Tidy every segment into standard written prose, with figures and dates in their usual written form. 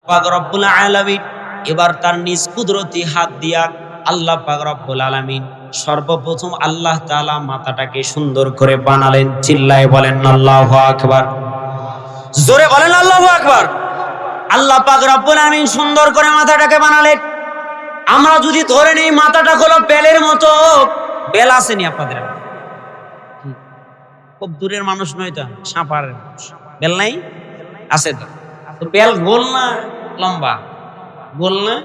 পাক রব্বুল আলামিন এবার তার নিজ কুদরতি হাত দিয়া আল্লাহ পাক রব্বুল আলামিন সর্বপ্রথম আল্লাহ তাআলা মাথাটাকে সুন্দর করে বানালেন। চিল্লায়ে বলেন আল্লাহু আকবার, জোরে বলেন আল্লাহু আকবার। আল্লাহ পাক রব্বুল আলামিন সুন্দর করে মাথাটাকে বানালেন। আমরা যদি ধরে নেই মাথাটা হলো বেলের মতো, বেল আসেনি আপনাদের? খুব দূরের মানুষ নয় তো, সাপার বেল নাই? আছে তো। তো বেল গোল না লম্বা? গোল না?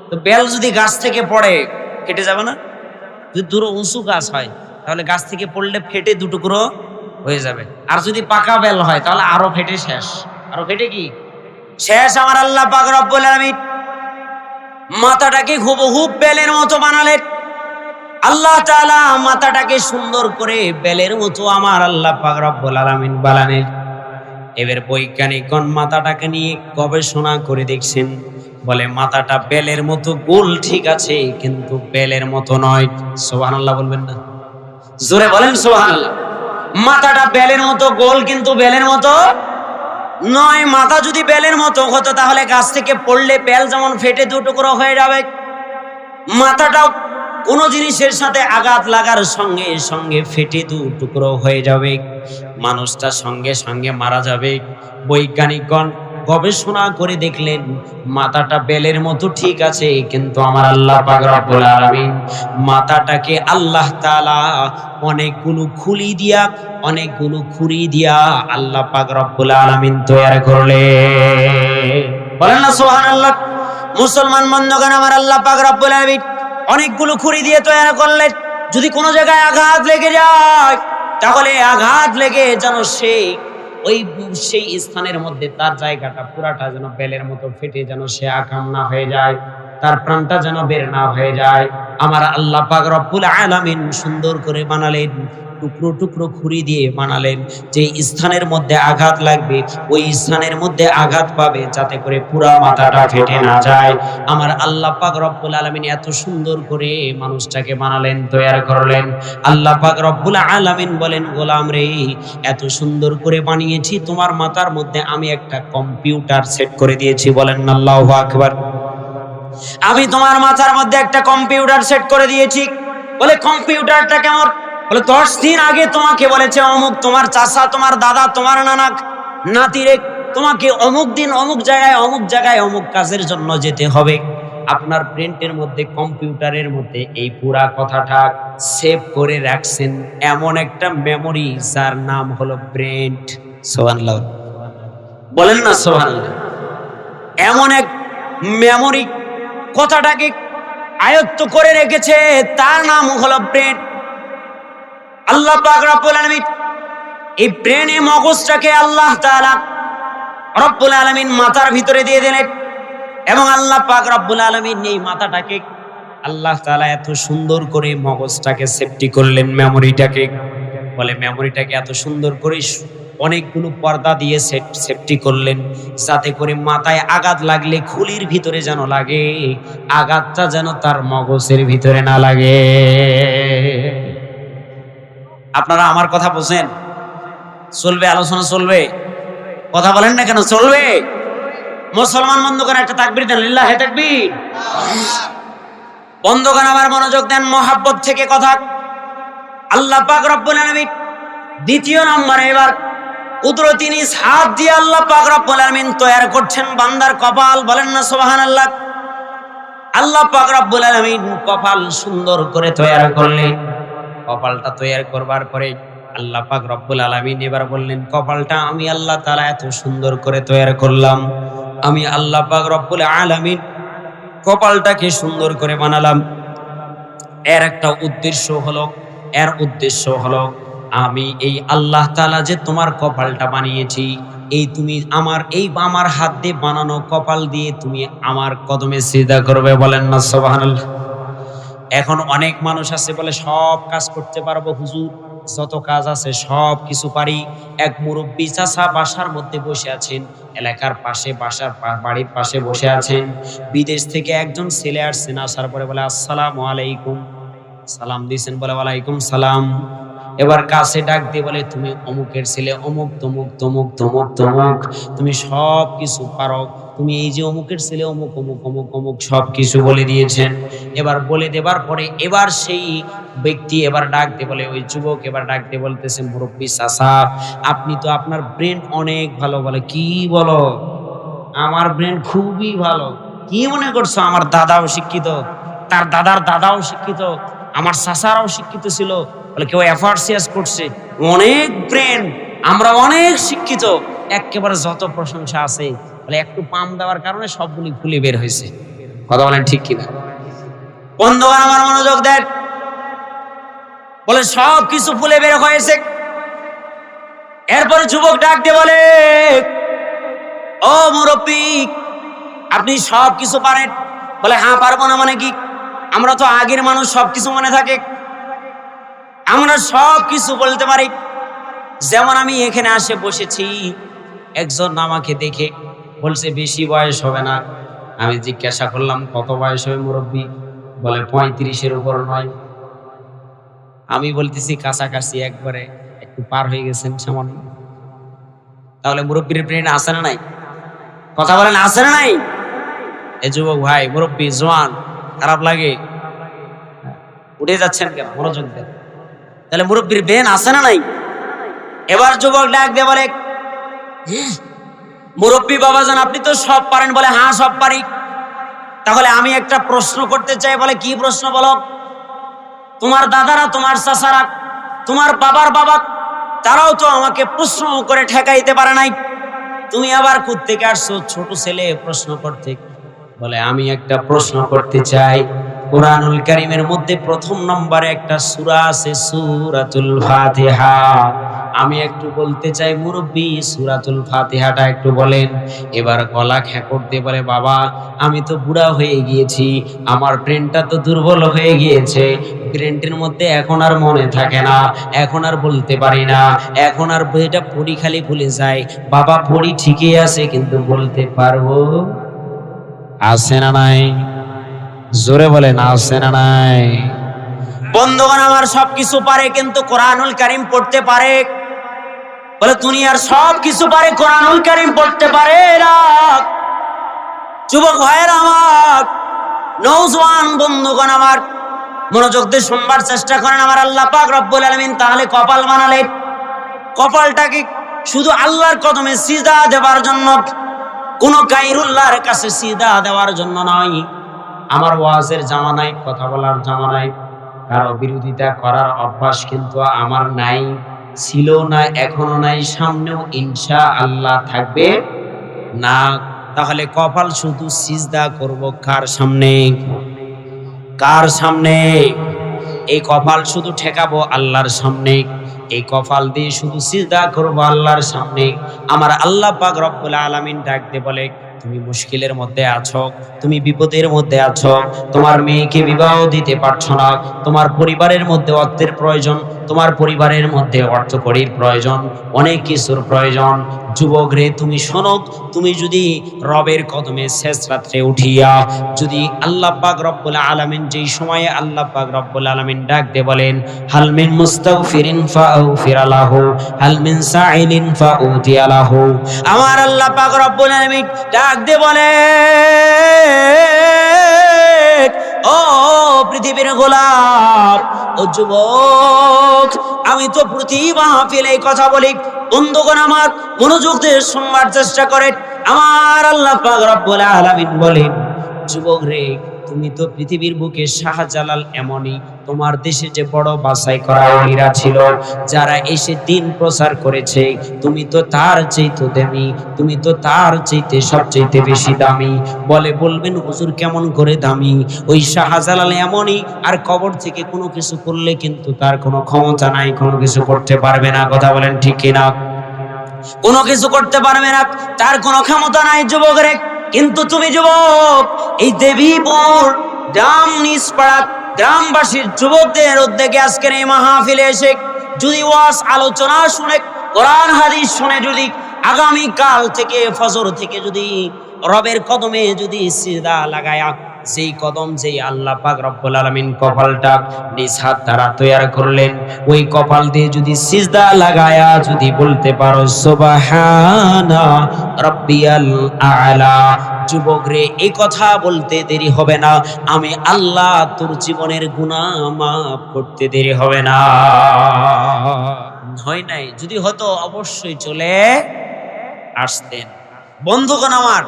তো বেল যদি গাছ থেকে পড়ে কেটে যাবে না? যদি দূর উঁচু গাছ হয় তাহলে গাছ থেকে পড়লে ফেটে দুটুকরো হয়ে যাবে। আর যদি পাকা বেল হয় তাহলে আরো ফেটে শেষ। আরো ফেটে কি শেষ? আমার আল্লাহ পাক রব্বুল আলামিন মাথাটাকে হুবহু বেলের মতো বানালেন। আল্লাহ তাআলা মাথাটাকে সুন্দর করে বেলের মতো আমার আল্লাহ পাক রব্বুল আলামিন বানালেন। এবার বৈজ্ঞানিকগণ মাথাটাকে নিয়ে গবেষণা করে দেখছেন, বলে মাথাটা বেলের মতো গোল ঠিক আছে, কিন্তু বেলের মতো নয়। সুবহানাল্লাহ বলবেন না? জোরে বলেন সুবহানাল্লাহ। মাথাটা বেলের মতো গোল, কিন্তু বেলের মতো নয়। মাথা যদি বেলের মতো হতো তাহলে গাছ থেকে পড়লে বেল যেমন ফেটে দুটুকরো হয়ে যাবে, মাথাটাও কোন জিনিসের সাথে আঘাত লাগার সঙ্গে সঙ্গে ফেটে দুটুকরো হয়ে যাবে, মানুষটা সঙ্গে সঙ্গে মারা যাবে। বৈজ্ঞানিকগণ গবেষণা করে দেখলেন মাথাটা বেলের মতো ঠিক আছে, কিন্তু আমার আল্লাহ পাক রব্বুল আলামিন মাথাটাকে আল্লাহ তাআলা অনেকগুলো খুলি দিয়া, অনেকগুলো খুরি দিয়া আল্লাহ পাক রব্বুল আলামিন তৈরি করলেন। বলেন না সুবহানাল্লাহ। মুসলমান বন্ধুগণ, আমার আল্লাহ পাক রব্বুল আলামিন অনেকগুলো খুরি দিয়ে তৈরি করলেন। যদি কোনো জায়গায় আঘাত লেগে যায় তাহলে আঘাত লেগে যেন সেই স্থানের মধ্যে তার জায়গাটা পুরাটা যেন বেলের মতো ফেটে যেন সে আকাম না হয়ে যায়, তার প্রাণটা যেন বের না হয়ে যায়। আমার আল্লাহ পাক রব্বুল আলামিন সুন্দর করে বানালেন, টুকরো টুকরো খুরি দিয়ে বানালেন। যে স্থানের মধ্যে আঘাত লাগবে ওই স্থানের মধ্যে আঘাত পাবে, যাতে করে পুরা মাথাটা ফেটে না যায়। আমার আল্লাহ পাক রব্বুল আলামিন এত সুন্দর করে মানুষটাকে বানালেন, তৈরি করলেন। আল্লাহ পাক রব্বুল আলামিন বলেন, গোলাম রে, এত সুন্দর করে বানিয়েছি, তোমার মাথার মধ্যে আমি একটা কম্পিউটার সেট করে দিয়েছি। বলেন আল্লাহু আকবার। আমি তোমার মাথার মধ্যে একটা কম্পিউটার সেট করে দিয়েছি। বলে কম্পিউটারটা কেমন? বলে 10 দিন আগে তোমাকে বলেছে অমুক তোমার চাচা, তোমার দাদা, তোমার নানা, নাতিরে তোমাকে অমুক দিন অমুক জায়গায় অমুক কাজের জন্য যেতে হবে। আপনার প্রিন্টের মধ্যে, কম্পিউটারের মধ্যে এই পুরা কথাটা সেভ করে রাখছেন এমন একটা মেমোরি, যার নাম হলো ব্রেন। সুবহানাল্লাহ বলেন না সুবহানাল্লাহ। এমন এক মেমোরি কথাটাকে আয়ত্ত করে রেখেছে, তার নাম হলো ব্রেন। আল্লাহ পাক রব্বুল আলামিন এই ব্রেনে মগজটাকে আল্লাহ তাআলা রব্বুল আলামিন মাথার ভিতরে দিয়ে দিলেন, এবং আল্লাহ পাক রব্বুল আলামিন এই মাথাটাকে আল্লাহ তাআলা এত সুন্দর করে মগজটাকে সেফটি করলেন, মেমোরিটাকে। বলে মেমোরিটাকে এত সুন্দর করে অনেকগুলো পর্দা দিয়ে সেফটি করলেন, যাতে করে মাথায় আঘাত লাগলে খুলির ভিতরে যেন লাগে, আঘাতটা যেন তার মগজের ভিতরে না লাগে। আপনারা আমার কথা বুঝেন? চলবে আলোচনা, চলবে? কথা বলেন না কেন? চলবে। মুসলমান বন্ধুগণ, একটা তাকবীর দেন, লিল্লাহি তাকবীর। বন্ধুগণ আমার মনোযোগ দেন, মহাব্বত থেকে কথা। আল্লাহ পাক রব্বুল আলামিন দ্বিতীয় নম্বরে এবার কুদরতি নিজ হাত দিয়ে আল্লাহ পাক রব্বুল আলামিন তৈরি করছেন বান্দার কপাল। বলেন না সুবহানাল্লাহ। আল্লাহ পাক রব্বুল আলামিন কপাল সুন্দর করে তৈরি করলেন। কপালটা তৈরি করবার পরে আল্লাহ পাক রব্বুল আলামিন এবার বললেন, কপালটা আমি আল্লাহ তাআলা এত সুন্দর করে তৈরি করলাম, আমি আল্লাহ পাক রব্বুল আলামিন কপালটাকে সুন্দর করে বানালাম। এর একটা উদ্দেশ্য হলো, আমি এই আল্লাহ তাআলা যে তোমার কপালটা বানিয়েছি, তুমি আমার হাত দিয়ে বানানো কপাল দিয়ে তুমি আমার কদমে সিজদা করবে। বলেন না সুবহানাল্লাহ। এখন অনেক মানুষ আছে বলে সব কাজ করতে পারবো হুজুর, যত কাজ আছে সব কিছু পারি। এক মুরব্বী চাচা বাসার মধ্যে বসে আছেন, এলাকার পাশে বাড়ির পাশে বসে আছেন। বিদেশ থেকে একজন ছেলে আসছেন, আসার পরে বলে আসসালামু আলাইকুম, সালাম দিয়েছেন, বলে ওয়ালাইকুম সালাম। এবার কাছে ডাক দিয়ে বলে, তুমি অমুকের ছেলে, অমুক তমুক তমুক তমুক তমুক, তুমি সব কিছু পারো, তুমি এই যে অমুকের ছেলে অমুক অমুক অমুক অমুক সব কিছু বলে দিয়েছেন। এবার বলে দেবার পরে এবার সেই ব্যক্তি এবার ডাক দিয়ে বলে, ওই যুবক এবার ডাক দিয়ে বলতেছে, মুরব্বী চাচা, আপনি তো আপনার ব্রেন অনেক ভালো। বলে, কি বলো? আমার ব্রেন খুবই ভালো। কি মনে করছো আমার দাদাও শিক্ষিত, তার দাদার দাদাও শিক্ষিত, আমার চাচারাও শিক্ষিত ছিল? বলে, কেউ এফআরসিএস করছে, অনেক ব্রেন, আমরা অনেক শিক্ষিত, একেবারে যত প্রশংসা আছে। বলে, একটু পাম দেওয়ার কারণে সবগুলি ফুলে বের হয়েছে। কথা বলেন ঠিক কিনা? বন্ধুগণ আমার মনোযোগ দেন। বলে, সব কিছু ফুলে বের হয়েছে। এরপরে যুবক ডাক দিয়ে বলে, ও মুরব্বী, আপনি সব কিছু পারেন? বলে, হ্যাঁ পারবো না মানে কি? আমরা তো আগের মানুষ, সব কিছু মনে থাকে, আমরা সব কিছু বলতে পারি। যেমন আমি এখানে আসে বসেছি, একজন আমাকে দেখে বলছে বেশি বয়স হবে না। আমি জিজ্ঞাসা করলাম, কত বয়স হবে মুরব্বী? বলে, 35-এর উপর নয়। আমি বলতেছি কাছাকাছি, একবারে একটু পার হয়ে গেছেন সামান্য। তাহলে মুরব্বীর ব্রেন আছে না নাই? কথা বলেন, আছে না নাই? এ যুবক ভাই, মুরব্বী জওয়ান, খারাপ লাগে? উঠে যাচ্ছেন কেন? মনোযোগ দেন। তাহলে মুরব্বীর ব্রেন আছে না নাই? এবার যুবক ডাক দিয়ে বলে, মুরব্বী বাবাজান, আপনি তো সব পারেন। বলে, হ্যাঁ সব পারি। তাহলে আমি একটা প্রশ্ন করতে চাই। বলে, কি প্রশ্ন? বলো। তোমার দাদারা, তোমার চাচারা, তোমার বাবার বাবা, তারাও তো আমাকে প্রশ্ন করে ঠেকাইতে পারে নাই, তুমি আবার কোত্থেকে আসছো ছোট ছেলে প্রশ্ন করতে? বলে, আমি একটা প্রশ্ন করতে চাই। কুরআনুল কারীমের মধ্যে প্রথম নম্বরে একটা সূরা আছে, সূরাতুল ফাতিহা। আমি একটু বলতে চাই মুরব্বী, সূরাতুল ফাতিহাটা একটু বলেন। এবার গলা খেকর দিয়ে বলে, বাবা আমি তো বুড়া হয়ে গিয়েছি, আমার ব্রেনটা তো দুর্বল হয়ে গিয়েছে, ব্রেনটির মধ্যে এখন আর মনে থাকে না, এখন আর বলতে পারি না, এখন আর বইটা পড়ি খালি ভুলে যায়। বাবা পড়ি ঠিকই আছে, কিন্তু বলতে পারবো? আছে না নাই? জোরে বলেন, আছে না নাই? বন্ধুগণ আমার, সবকিছু পারে কিন্তু কোরআনুল কারীম পড়তে পারে? বলে, দুনিয়ার সব কিছু পারে, কোরআনুল কারীম পড়তে পারে না। যুবক ভাইয়েরা আমার, নওজোয়ান বন্ধুগণ আমার, মনোযোগ দিয়ে শুনবার চেষ্টা করেন। আমার আল্লাহ পাক রব্বুল আলামিন তাহলে কপাল বানালেন। কপালটাকে শুধু আল্লাহর কদমে সিজদা দেওয়ার জন্য, কোন গায়রুল্লাহর কাছে সিজদা দেওয়ার জন্য নয়। আমার ওয়াজের জামানায়, কথা বলার জামানায় কারো বিরোধিতা করার অভ্যাস কিন্তু আমার নাই, ছিল না, এখনো নাই, সামনেও ইনশাআল্লাহ থাকবে না। তাহলে কপাল শুধু সিজদা করব কার সামনে? কার সামনে? এই কপাল শুধু ঠেকাবো আল্লাহর সামনে। এই কপাল দিয়ে শুধু সিজদা করব আল্লাহর সামনে। আমার আল্লাহ পাক রব্বুল আলামিন ডাকতে বলে, তুমি মুশকিলের মধ্যে আছো, তুমি বিপদের মধ্যে আছো, তোমার মেয়েকে বিবাহ দিতে পারছো না, তোমার পরিবারের মধ্যে অর্থের প্রয়োজন, তোমার পরিবারের মধ্যে অর্থকড়ির প্রয়োজন, অনেক কিছুর প্রয়োজন। যুবক রে, তুমি শোনো, তুমি যদি রবের কদমে শেষ রাত্রে উঠিয়া যদি আল্লাহ পাক রব্বুল আলামিন, যেই সময়ে আল্লাহ পাক রব্বুল আলামিন ডাক দিয়ে বলেন, হাল মিন মুস্তাগফিরিন ফাউফির লাহু, হাল মিন সাইলিন ফাউতিয়া লাহু, আমার আল্লাহ পাক রব্বুল আলামিন ডাক দিয়ে বলে, ও পৃথিবীর গোলাপ, ও যুবক, আমি তো প্রতি মাহফিলে এই কথা বলি। বন্ধুগণ আমার, মনোযোগ দিয়ে শুনবার চেষ্টা করেন। আমার আল্লাহ পাক রব্বুল আলামিন বলেন, যুবক রে, তুমি তো পৃথিবীর বুকে শাহজালাল এমনই, তোমার দেশে যে বড় বাছাই করা ওলিরা ছিল, যারা এসে দিন প্রচার করেছে, তুমি তো তার চাইতে দামি, তুমি তো তার চাইতে সবচাইতে বেশি দামি। বলবেন হুজুর কেমন করে দামি? ওই শাহজালাল এমনই, আর কবর থেকে কোনো কিছু করলে কিন্তু তার কোনো ক্ষমতা নাই, কোনো কিছু করতে পারবে না। কথা বলেন ঠিক কিনা? কোনো কিছু করতে পারবে না, তার কোনো ক্ষমতা নাই। যুবক রে, কিন্তু তুমি যুবক, এই দেবীপুর গ্রাম নিষ্পাড়া গ্রামবাসীর যুবকদের উদ্যোগে আজকের এই মাহফিলে এসে যদি ওয়াজ আলোচনা শুনে, কোরআন হাদিস শুনে, যদি আগামী কাল থেকে ফজর থেকে যদি রবের কদমে যদি সিজদা লাগায়া যেই কদম যেই আল্লাহ পাক রব্বুল আলামিন কপালটা নিজ হাত দ্বারা তৈরি করলেন, ওই কপাল দিয়ে যদি সিজদা লাগায়া যদি বলতে পারো সুবহানা রাব্বিয়াল আ'লা, যুবক রে এই কথা বলতে দেরি হবে না, আমি আল্লাহ তোর জীবনের গুনাহ মাফ করতে দেরি হবে না। হয় নাই, যদি হতো অবশ্যই চলে আসতেন। বন্ধুগণ আমার,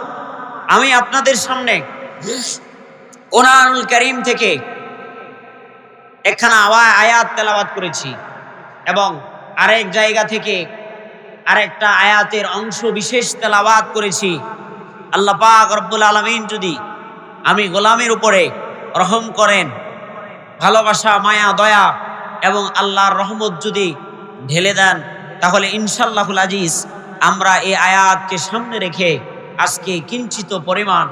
আমি আপনাদের সামনে কোরআনুল কারীম থেকে একখানা আয়াত তেলাওয়াত করেছি এবং আরেক জায়গা থেকে আরেকটা আয়াতের অংশ বিশেষ তেলাওয়াত করেছি। আল্লাহ পাক রব্বুল আলামিন যদি আমি গোলামের উপরে রহম করেন, ভালোবাসা মায়া দয়া এবং আল্লাহর রহমত যদি ঢেলে দেন, তাহলে ইনশাআল্লাহুল আজিজ আমরা এই আয়াতকে সামনে রেখে আজকে কিঞ্চিত পরিমাণ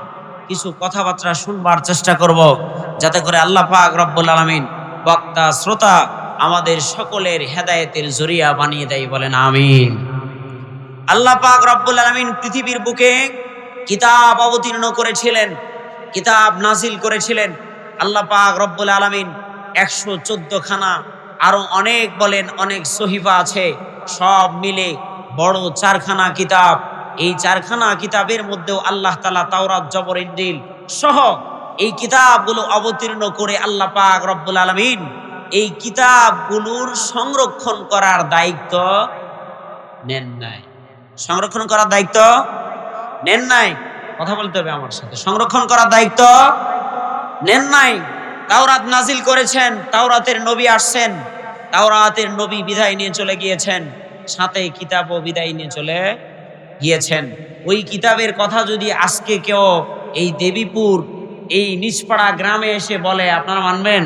কিছু কথাবার্তা শুনবার চেষ্টা করব, যাতে করে আল্লাহ পাক রব্বুল আলামিন বক্তা শ্রোতা আমাদের সকলের হেদায়েতের জরিয়া বানিয়ে দেয়, বলেন আমিন। আল্লাহ পাক রব্বুল আলামিন পৃথিবীর বুকে কিতাব অবতীর্ণ করেছিলেন, কিতাব নাজিল করেছিলেন। আল্লাহ পাক রব্বুল আলামিন 114 খানা, আরো অনেক বলেন অনেক সহিফা আছে, সব মিলে বড় 4 খানা কিতাব। এই 4 খানা কিতাবের মধ্যেও আল্লাহ তাআলা তাওরাত, জবর, ইনজিল সহ এই কিতাবগুলো অবতীর্ণ করে আল্লাহ পাক রব্বুল আলামিন এই কিতাবগুলোর সংরক্ষণ করার দায়িত্ব নেন নাই। সংরক্ষণ করার দায়িত্ব নেন নাই। কথা বলতে হবে আমার সাথে। সংরক্ষণ করার দায়িত্ব নেন নাই। তাওরাত নাজিল করেছেন, তাওরাতের নবী আসছেন, তাওরাতের নবী বিদায় নিয়ে চলে গিয়েছেন, সাথে কিতাবও বিদায় নিয়ে চলে গিয়েছেন। ওই কিতাবের কথা যদি আজকে কেউ এই দেবীপুর এই নিচপাড়া গ্রামে এসে বলে, আপনারা মানবেন?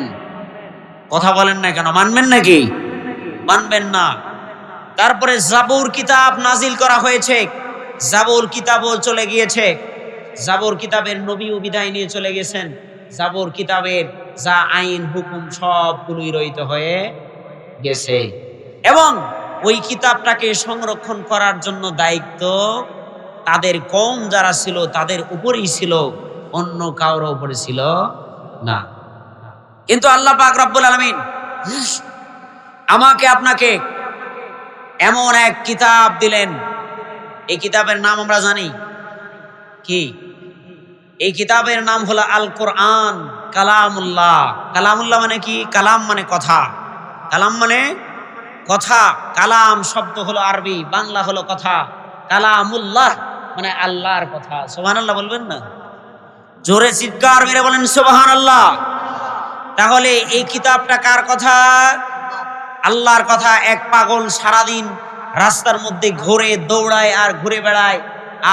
কথা বলেন না কেন? মানবেন নাকি? মানবেন না। তারপরে জাবুর কিতাব নাজিল করা হয়েছে, জাবুর কিতাবও চলে গিয়েছে, জাবুর কিতাবের নবীও বিদায় নিয়ে চলে গেছেন, জাবুর কিতাবের যা আইন হুকুম সবগুলোই রহিত হয়ে গেছে। এবং ওই কিতাবটাকে সংরক্ষণ করার জন্য দায়িত্ব তাদের কওম যারা ছিল তাদের উপরেই ছিল, অন্য কারোর উপরে ছিল না। কিন্তু আল্লাহ পাক রব্বুল আলামিন আমাকে আপনাকে এমন এক কিতাব দিলেন, এই কিতাবের নাম আমরা জানি কি? এই কিতাবের নাম হলো আল কোরআন, কালামুল্লাহ। কালামুল্লাহ মানে কি? কালাম মানে কথা, কালাম মানে কথা। কালাম শব্দ হলো আরবি, বাংলা হলো কথা। কালামুল্লাহ মানে আল্লাহর কথা। সুবহানাল্লাহ বলবেন না? জোরে চিৎকার মেরে বলেন সুবহানাল্লাহ। তাহলে এই কিতাবটা কার কথা? আল্লাহর কথা। এক পাগল সারাদিন রাস্তার মধ্যে ঘুরে দৌড়ায় আর ঘুরে বেড়ায়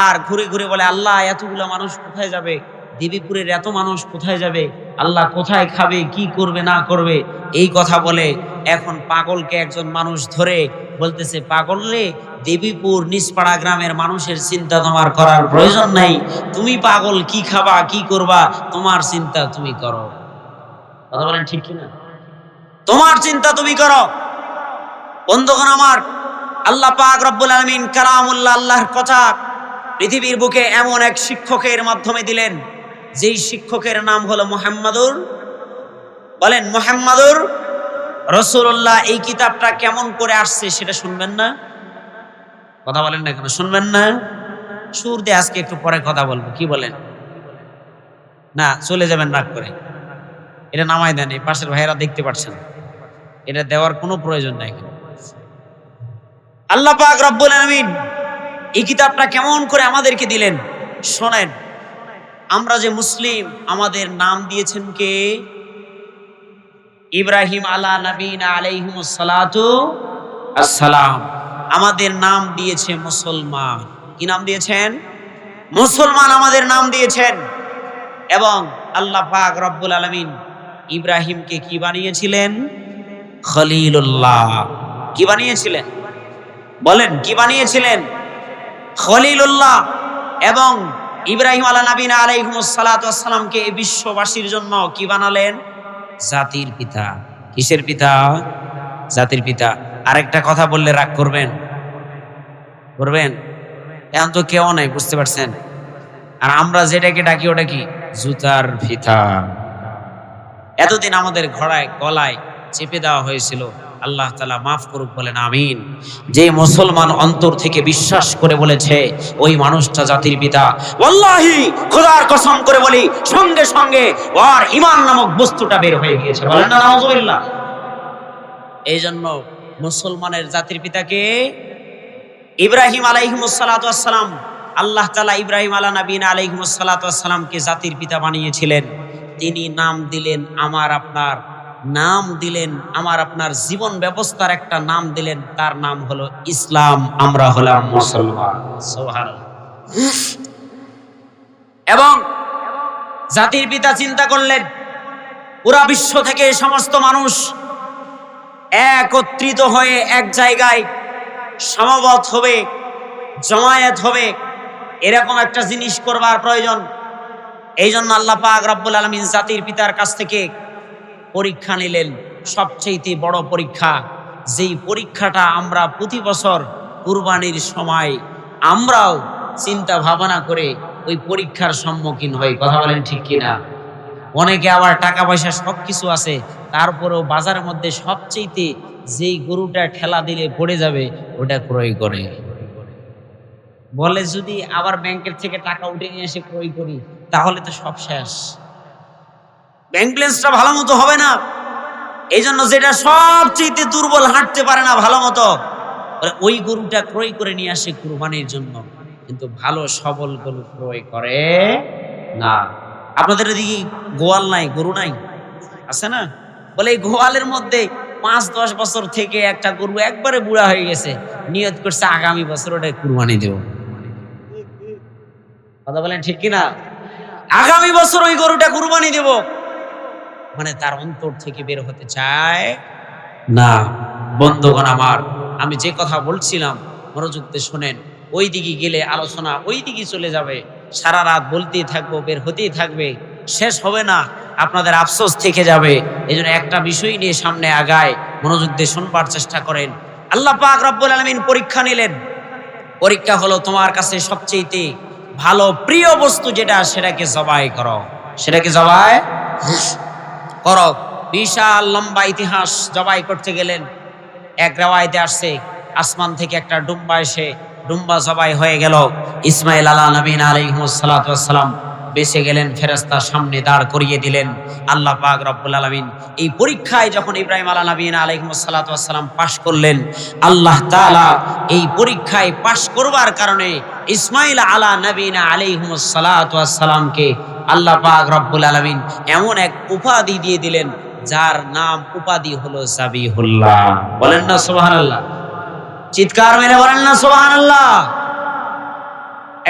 আর ঘুরে ঘুরে বলে, আল্লাহ এতগুলো মানুষ কোথায় যাবে? দেবীপুরের এত মানুষ কোথায় যাবে? আল্লাহ কোথায় খাবে, কি করবে না করবে, এই কথা বলে। এখন পাগলকে একজন মানুষ ধরে বলতেছে, পাগল রে, দেবীপুর নিচপাড়া গ্রামের মানুষের চিন্তা তোমার করার প্রয়োজন নাই, তুমি পাগল, কি খাবা কি করবা তোমার চিন্তা তুমি করো। কথা বলেন ঠিক কিনা? তোমার চিন্তা তুমি করো। বন্ধুগণ আমার, আল্লাহ পাক রব্বুল আলামিন কালামুল্লাহ, আল্লাহর কথা পৃথিবীর বুকে এমন এক শিক্ষকের মাধ্যমে দিলেন, যেই শিক্ষকের নাম হলো মুহাম্মাদুর, বলেন মুহাম্মাদুর রাসূলুল্লাহ। এই কিতাবটা কেমন করে আসছে সেটা শুনবেন না? কথা বলেন না কেন? শুনবেন না? সুর দিয়ে আজকে একটু পরে কথা বলবো, কি বলেন? না চলে যাবেন রাগ করে। এটা নামাই দেন, এই পাশের ভাইয়েরা দেখতে পাচ্ছেন, এটা দেওয়ার কোনো প্রয়োজন নাই। আল্লাহ পাক রব্বুল আলামিন এই কিতাবটা কেমন করে আমাদেরকে দিলেন শোনেন। আমরা যে মুসলিম, আমাদের নাম দিয়েছেন কে? ইব্রাহিম আলা নবীনা আলাইহিমুস সালাতু আসসালাম। আমাদের নাম দিয়েছে মুসলমান। কি নাম দিয়েছেন? মুসলমান আমাদের নাম দিয়েছেন। এবং আল্লাহ পাক রব্বুল আলামিন ইব্রাহিমকে কি বানিয়েছিলেন? খলিলুল্লাহ। কি বানিয়েছিলেন? বলেন কি বানিয়েছিলেন? খলিলুল্লাহ। এবং ইব্রাহিম আলা নবীনা আলাইহিমুস সালাতু আসসালামকে এই বিশ্ববাসীর জন্য কি বানালেন? জাতির পিতা। কিসের পিতা? জাতির পিতা। আরেকটা কথা বললে রাগ করবেন? করবেন? এখন তো কেউ নাই, বুঝতে পারছেন? আর আমরা যেটাকে ডাকি ওটা কি? জুতার ফিতা। এতদিন আমাদের গলায় চেপে দেওয়া হয়েছিল। আল্লাহ তাআলা মাফ করুক, বলেন আমিন। যে মুসলমান অন্তর থেকে বিশ্বাস করে বলেছে ওই মানুষটা জাতির পিতা, ওয়াল্লাহি খোদার কসম করে বলি সঙ্গে সঙ্গে ওর ঈমান নামক বস্তুটা বের হয়ে গিয়েছে। বলেন না নাউজুবিল্লাহ। এই জন্য মুসলমানের জাতির পিতাকে ইব্রাহিম আলাইহিমুস সালাতু ওয়াস সালাম, আল্লাহ তাআলা ইব্রাহিম আলা নবীনা আলাইহিমুস সালাতু ওয়াস সালামকে জাতির পিতা বানিয়েছিলেন। তিনি নাম দিলেন আমার আপনার, নাম দিলেন আমার আপনার জীবন ব্যবস্থার একটা নাম দিলেন, তার নাম হলো ইসলাম। আমরা হলাম মুসলমান। সুবহানাল্লাহ। এবং জাতির পিতা চিন্তা করলেন পুরা বিশ্ব থেকে সমস্ত মানুষ একত্রিত হয়ে এক জায়গায় সমবেত হবে, জমায়েত হবে, এরকম একটা জিনিস করবার প্রয়োজন। এই জন্য আল্লাহ পাক রব্বুল আলামিন জাতির পিতার কাছ থেকে পরীক্ষা নিলেন, সবচেয়ে বড় পরীক্ষা, যেই পরীক্ষাটা আমরা প্রতি বছর কুরবানির সময় আমরাও চিন্তা ভাবনা করে ওই পরীক্ষার সম্মুখীন হই। কথা বলেন ঠিক কিনা? অনেকে আবার টাকা পয়সা সবকিছু আছে, তারপরেও বাজারের মধ্যে সবচেয়ে যেই গরুটা ঠেলা দিলে পড়ে যাবে ওটা ক্রয় করে। বলে যদি আবার ব্যাংকের থেকে টাকা উঠে নিয়ে এসে ক্রয় করি তাহলে তো সব শেষ, ব্যাংক ব্যালেন্সটা ভালো মতো হবে না। এই জন্য যেটা সবচেয়ে দুর্বল, হাঁটতে পারে না ভালো মতো, ওই গরুটা ক্রয় করে নিয়ে আসে কুরবানির জন্য, কিন্তু ভালো সবল গরু ক্রয় করে না। আপনাদের এদিকে গোয়াল নাই, গরু নাই, আছে না? বলে এই গোয়ালের মধ্যে 5-10 বছর থেকে একটা গরু একবারে বুড়া হয়ে গেছে, নিয়ত করছে আগামী বছর ওটা কুরবানি দেব। কথা বলেন ঠিক কিনা? আগামী বছর ওই গরুটা কুরবানি দেব, মানে তার অন্তর থেকে বের হতে চায় না। বন্ধুগণ আমার, আমি যে কথা বলছিলাম মনোযোগ দিয়ে শোনেন। ওই দিকে গেলে আলোচনা ওই দিকে চলে যাবে, সারা রাত বলতেই থাকবো, বের হতেই থাকবে, শেষ হবে না, আপনাদের আফসোস থেকে যাবে। এই জন্য একটা বিষয় নিয়ে সামনে আগায়, মনোযোগ দিয়ে শুনবার চেষ্টা করেন। আল্লাহ পাক রব্বুল আলামিন পরীক্ষা নিলেন। পরীক্ষা হলো তোমার কাছে সবচেয়ে ভালো প্রিয় বস্তু যেটা, সেটাকে জবাই করো, সেটাকে জবাই করো। বিশাল লম্বা ইতিহাস। জবাই করতে গেলেন, এক রিওয়ায়াতে আসছে আসমান থেকে একটা ডুম্বা এসে ডুম্বা জবাই হয়ে গেল। ইসমাইল আলা নবীনা আলাইহিস সালাতু ওয়াস সালাম বেঁচে গেলেন, ফেরেশতা সামনে দাঁড় করিয়ে দিলেন। আল্লাহ পাক রব্বুল আলামিন এই পরীক্ষায় যখন ইব্রাহিম আলা নবীনা আলাইহিস সালাতু ওয়াস সালাম পাশ করলেন, আল্লাহ তাআলা এই পরীক্ষায় পাশ করবার কারণে ইসমাইল আলা নবীনা আলাইহিস সালাতু ওয়াস সালামকে আল্লাহ পাক রব্বুল আলামিন এমন এক উপাধি দিয়ে দিলেন, যার নাম উপাধি হলো যাবিহুল্লাহ। বলেন না সুবহানাল্লাহ? চিৎকার মেরে বলেন না সুবহানাল্লাহ?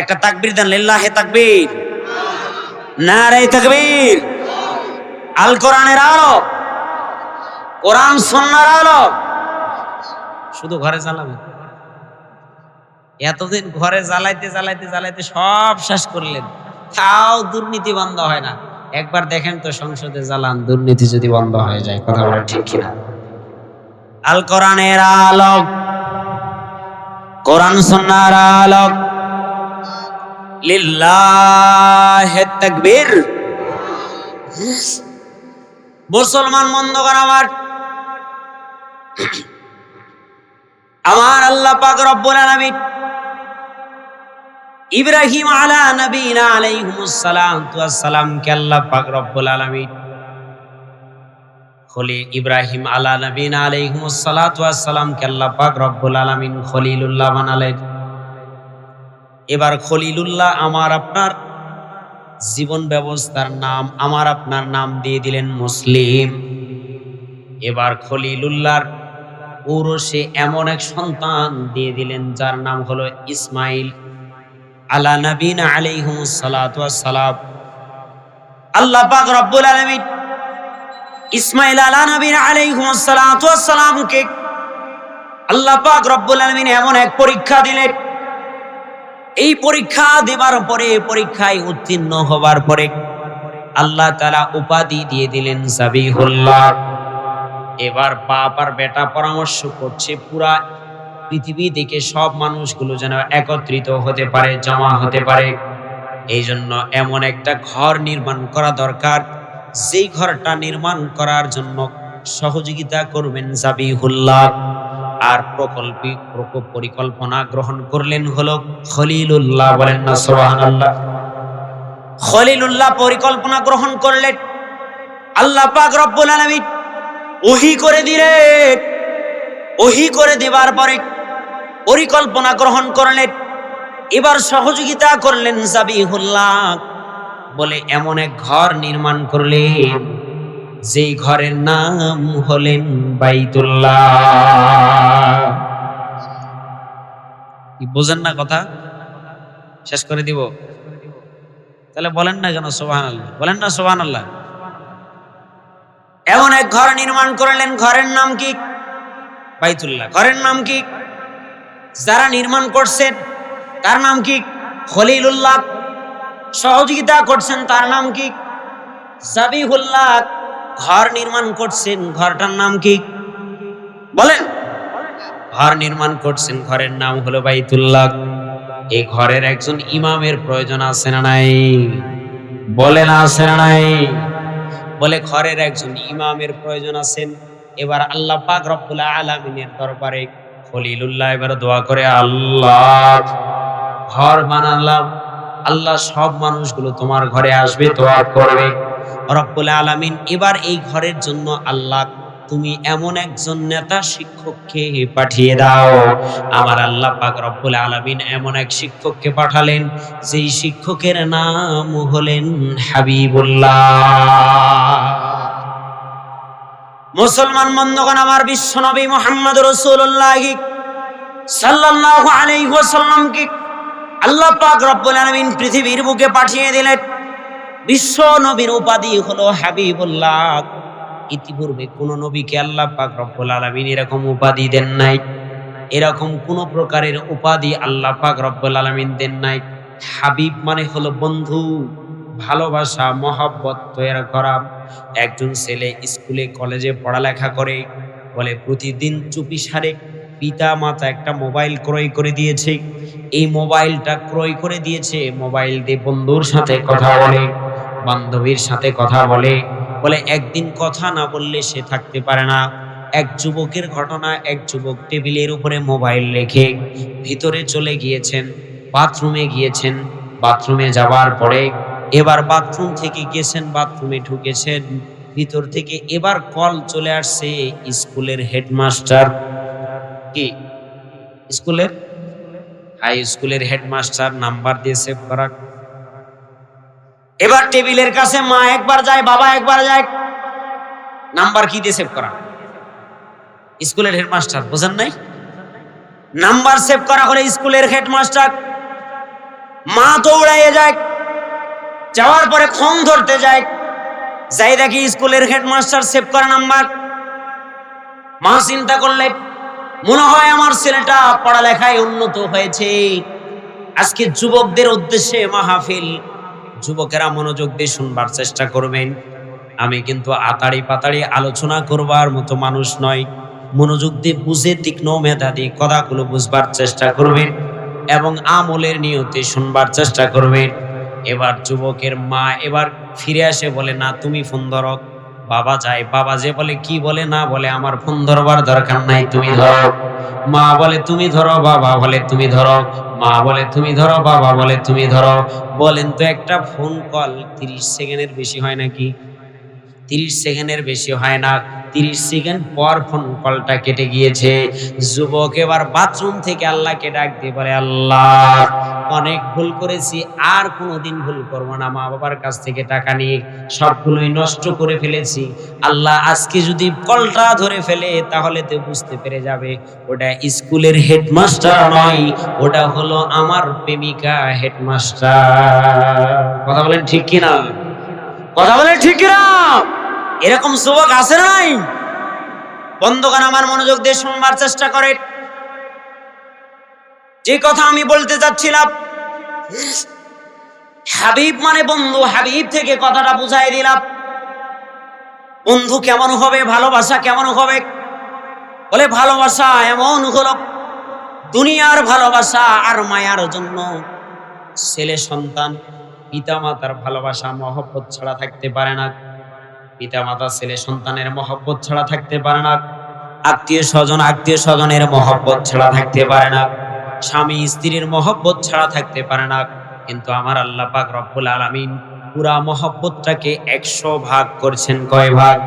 একটা তাকবীর দেন, লিল্লাহি তাকবীর, নারে তাকবীর। আল কোরআনের আলো, কোরআন সুন্নাহর আলো। শুধু ঘরে জ্বালাবেন, এতদিন ঘরে জ্বালাইতে জ্বালাইতে জ্বালাইতে সব শেষ করলেন, তাও দুর্নীতি বন্ধ হয় না। একবার দেখেন তো সংসদে জ্বালান, দুর্নীতি যদি বন্ধ হয়ে যায়। কথা বলেন ঠিক কিনা? আল কোরআনের আলোক, কোরআন সুন্নাহর আলোক, লিল্লাহি তাকবীর। মুসলমান বন্ধুগণ আমার আল্লাহ পাক রব্বুল আলামিন ইব্রাহিম আলা নবীনা আলাইহিস সালাতু ওয়াস সালাম কে আল্লাহ পাক রব্বুল আলামিন ইব্রাহিম আলা নবীনা আলাইহিস সালাতু ওয়াস সালাম কে আল্লাহ পাক রব্বুল আলামিন খলিলুল্লাহ বানালেন। এবার খলিলুল্লাহ আমার আপনার জীবন ব্যবস্থার নাম, আমার আপনার নাম দিয়ে দিলেন মুসলিম। এবার খলিলুল্লাহর ঔরসে এমন এক সন্তান দিয়ে দিলেন যার নাম হলো ইসমাইল আলা নবীনা আলাইহিস সালাতু ওয়াস সালাম। আল্লাহ পাক রব্বুল আলামিন ইসমাইল আলা নবীনা আলাইহিস সালাতু ওয়াস সালামকে আল্লাহ পাক রব্বুল আলামিন এমন এক পরীক্ষা দিলেন। এই পরীক্ষা দেবার পরে, পরীক্ষায় উত্তীর্ণ হবার পরে আল্লাহ তাআলা উপাধি দিয়ে দিলেন যাবিহুল্লাহ। এবার বাপ আর বেটা পরামর্শ করছে পুরা পৃথিবী থেকে সব মানুষগুলো যেন একত্রিত হতে পারে, জমা হতে পারে। এই জন্য এমন একটা ঘর নির্মাণ করা দরকার, যেই ঘরটা নির্মাণ করার জন্য সহযোগিতা করবেন জাবিহুল্লাহ। আর পরিকল্পনা গ্রহণ করলেন হলো খলিলুল্লাহ। বলেন না সুবহানাল্লাহ। খলিলুল্লাহ পরিকল্পনা গ্রহণ করলেন, আল্লাহ পাক রব্বুল আলামিন ওহী করে দিলেন। ওহী করে দেবার পরে পরিকল্পনা গ্রহণ করলেন, এবার সহযোগিতা করলেন জাবিহুল্লাহ, বলে এমন এক ঘর নির্মাণ করলেন যেই ঘরের নাম হলেন বাইতুল্লাহ। কি বোঝেন না কথা? শেষ করে দিব? তাহলে বলেন না কেন সুবহানাল্লাহ? বলেন না সুবহানাল্লাহ। এমন এক ঘর নির্মাণ করলেন, ঘরের নাম কি? বাইতুল্লাহ। ঘরের নাম কি? যারা নির্মাণ করছেন তার নাম কি? খলিলুল্লাহ। সহযোগিতা করছেন তার নাম কি? জাবিহুল্লাহ। ঘর নির্মাণ করছেন, ঘরটার নাম কি? বলেন। ঘর নির্মাণ করছেন, ঘরের নাম হলো বাইতুল্লাহ। এই ঘরের একজন ইমামের প্রয়োজন আছে না নাই? বলেন আছে না নাই? বলে ঘরের একজন ইমামের প্রয়োজন আছেন। এবার আল্লাহ পাক রব্বুল আলামিনের দরবারে খলিলুল্লাহ এবার দোয়া করে, আল্লাহ ঘর বানালাম, আল্লাহ সব মানুষগুলো তোমার ঘরে আসবে, দোয়া করবে। রব্বুল আলামিন এবার এই ঘরের জন্য আল্লাহ তুমি এমন একজন নেতা শিক্ষককে পাঠিয়ে দাও। আমার আল্লাহ পাক রব্বুল আলামিন এমন এক শিক্ষককে পাঠালেন, যেই শিক্ষকের নাম হলেন হাবিবুল্লাহ। মুসলমান বন্ধুগণ, আমার বিশ্ব নবী মুহাম্মদ রাসূলুল্লাহ সাল্লাল্লাহু আলাইহি ওয়াসাল্লামকে আল্লাহ পাক রব্বুল আলামিন পৃথিবীর বুকে পাঠিয়ে দিলেন। বিশ্ব নবীর উপাধি হলো হাবিবুল্লাহ। ইতিপূর্বে কোন নবীকে আল্লাহ পাক রব্বুল আলামিন এরকম উপাধি দেন নাই, এরকম কোন প্রকারের উপাধি আল্লাহ পাক রব্বুল আলামিন দেন নাই। হাবিব মানে হলো বন্ধু, ভালোবাসা, মহব্বত তৈরি করা। একজন ছেলে স্কুলে কলেজে পড়ালেখা করে, বলে প্রতিদিন চুপি সারে পিতা মাতা একটা মোবাইল ক্রয় করে দিয়েছে। এই মোবাইলটা ক্রয় করে দিয়েছে, মোবাইল দিয়ে বন্ধুর সাথে কথা বলে, বান্ধবীর সাথে কথা বলে। বলে একদিন কথা না বললে সে থাকতে পারে না। এক যুবকের ঘটনা, এক যুবক টেবিলের উপরে মোবাইল রেখে ভিতরে চলে গিয়েছেন, বাথরুমে গিয়েছেন। বাথরুমে যাওয়ার পরে এবার বাথরুম থেকে গেছেন, বাথরুমে ঢুকেছেন, ভিতর থেকে এবার কল চলে আসছে স্কুলের হেডমাস্টার। কি স্কুলের? হাই স্কুলের হেডমাস্টার নাম্বার দিয়ে সেভ করা। এবার টেবিলের কাছে মা একবার যায়, বাবা একবার যায়, নাম্বার কি দিয়ে সেভ করা? স্কুলের হেডমাস্টার। বুঝেন নাই? নাম্বার সেভ করা হলে স্কুলের হেডমাস্টার। মা দৌড়াইয়ে যায়, যাওয়ার পরে ফোন ধরতে যায়, যাই দেখি স্কুলের হেডমাস্টার সেভ করা নাম্বার। মা চিন্তা করলে, মনে হয় আমার ছেলেটা পড়ালেখায় উন্নত হয়েছে। আজকে যুবকদের উদ্দেশ্যে মাহফিল, যুবকেরা মনোযোগ দিয়ে শুনবার চেষ্টা করবেন। আমি কিন্তু আতাড়ি পাতাড়ি আলোচনা করবার মতো মানুষ নয়। মনোযোগ দিয়ে বুঝে তীক্ষ্ণ মেধা দিয়ে কথাগুলো বুঝবার চেষ্টা করবেন এবং আমলের নিয়তে শুনবার চেষ্টা করবেন। এবার যুবকের মা এবার ফিরে আসে, বলে না তুমি ফোন ধরো। বাবা যায়, বাবা যে বলে কি বলে না বলে আমার ফোন ধরবার দরকার নাই, তুমি ধরো। মা বলে তুমি ধরো, বাবা বলে তুমি ধরো। মা বলে তুমি ধরো, বাবা বলে তুমি ধরো। বলেন তো একটা ফোন কল 30 সেকেন্ডের বেশি হয় নাকি? 30 সেকেন্ডের বেশি হয় না। 30 সেকেন্ড পর ফোন কলটা কেটে গিয়েছে। যুবক এবার বাথরুম থেকে আল্লাহকে ডাক দিয়ে বলে, আল্লাহ অনেক ভুল করেছি, আর কোনোদিন ভুল করবো না। মা বাবার কাছ থেকে টাকা নিয়ে সবগুলোই নষ্ট করে ফেলেছি। আল্লাহ আজকে যদি কলটা ধরে ফেলে তাহলে তো বুঝতে পেরে যাবে ওটা স্কুলের হেডমাস্টার নয়, ওটা হলো আমার প্রেমিকা হেডমাস্টার। কথা বলেন ঠিক কিনা? কথা বলেন ঠিক কিনা? এরকম যুবক আছে নাই? বন্ধুগণ, আমার মনোযোগ দিয়ে শুনবার চেষ্টা করে। যে কথা আমি বলতে যাচ্ছিলাম, হাবিব মানে বন্ধু। হাবিব থেকে কথাটা বুঝাই দিলাম। বন্ধু কেমন হবে, ভালোবাসা কেমন হবে? বলে ভালোবাসা এমন হলো, দুনিয়ার ভালোবাসা আর মায়ার জন্য ছেলে সন্তান পিতামাতার ভালোবাসা মহব্বত ছাড়া থাকতে পারে না, পিতামাতা ছেলে সন্তানের মহব্বত ছাড়া থাকতে পারে না, আত্মীয় স্বজনের মহব্বত ছাড়া থাকতে পারে না, স্বামী স্ত্রীর মহব্বত ছাড়া থাকতে পারে না। কিন্তু আমার আল্লাহ পাক রব্বুল আলামিন পুরা মহব্বতটাকে 100 ভাগ করছেন। কয় ভাগ?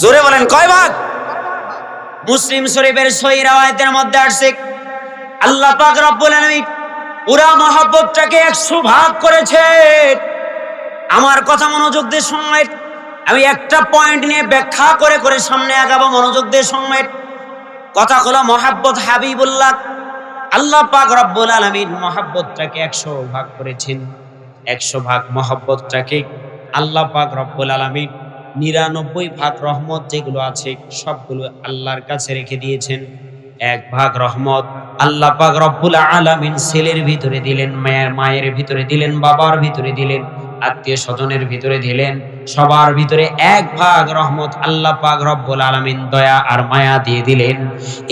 জোরে বলেন, কয় ভাগ? মুসলিম শরীফের সহিহ riwayতের মধ্যে আসছে আল্লাহ পাক রব্বুল আলামিন পুরা মহব্বতটাকে 100 ভাগ করেছেন। আমার কথা মনোযোগ দিয়ে শুনবেন, আমি একটা পয়েন্ট নিয়ে ব্যাখ্যা করে করে সামনে আগাবো। মনোযোগ দিয়ে শুনবেন। কথা হলো মহব্বত হাবিবুল্লাহ, আল্লাহ পাক রব্বুল আলামিন মহব্বতটাকে 100 ভাগ করেছেন। 100 ভাগ মহব্বতটাকে আল্লাহ পাক রব্বুল আলামিন 99 ভাগ রহমত যেগুলো আছে সবগুলো আল্লাহর কাছে রেখে দিয়েছেন। 1 ভাগ রহমত আল্লাহ পাক রব্বুল আলামিন ছেলের ভিতরে দিলেন, মায়ের ভিতরে দিলেন, বাবার ভিতরে দিলেন, আত্মীয় স্বজনের ভিতরে দিলেন, সবার ভিতরে 1 ভাগ রহমত আল্লাহ পাক রব্বুল আলামিন দয়া আর মায়া দিয়ে দিলেন।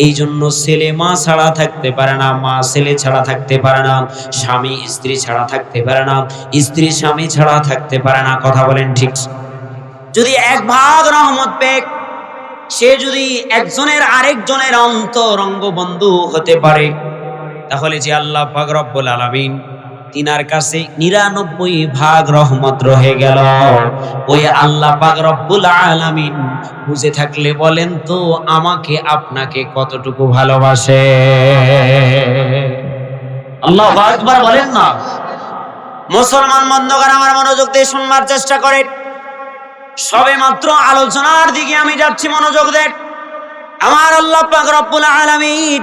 এই জন্য ছেলে মা ছাড়া থাকতে পারে না, মা ছেলে ছাড়া থাকতে পারে না, স্বামী স্ত্রী ছাড়া থাকতে পারে না, স্ত্রী স্বামী ছাড়া থাকতে পারে না। কথা বলেন ঠিক? যদি 1 ভাগ রহমত পেয়ে সে যদি একজনের আরেকজনের অন্তরঙ্গ বন্ধু হতে পারে, তাহলে যে আল্লাহ পাক রব্বুল আলামিন তিনার কাছে 99 ভাগ রহমত রয়ে গেল। ওই আল্লাহ পাক রব্বুল আলামিন বুঝে থাকলে বলেন তো আমাকে আপনাকে কতটুকু ভালোবাসে? আল্লাহু আকবার বলেন না। মুসলমান বন্ধুগণ আমার মনোযোগ দিয়ে শুনবার চেষ্টা করেন। সবে মাত্র আলোচনার দিকে আমি যাচ্ছি, মনোযোগ দেন। আমার আল্লাহ পাক রব্বুল আলামিন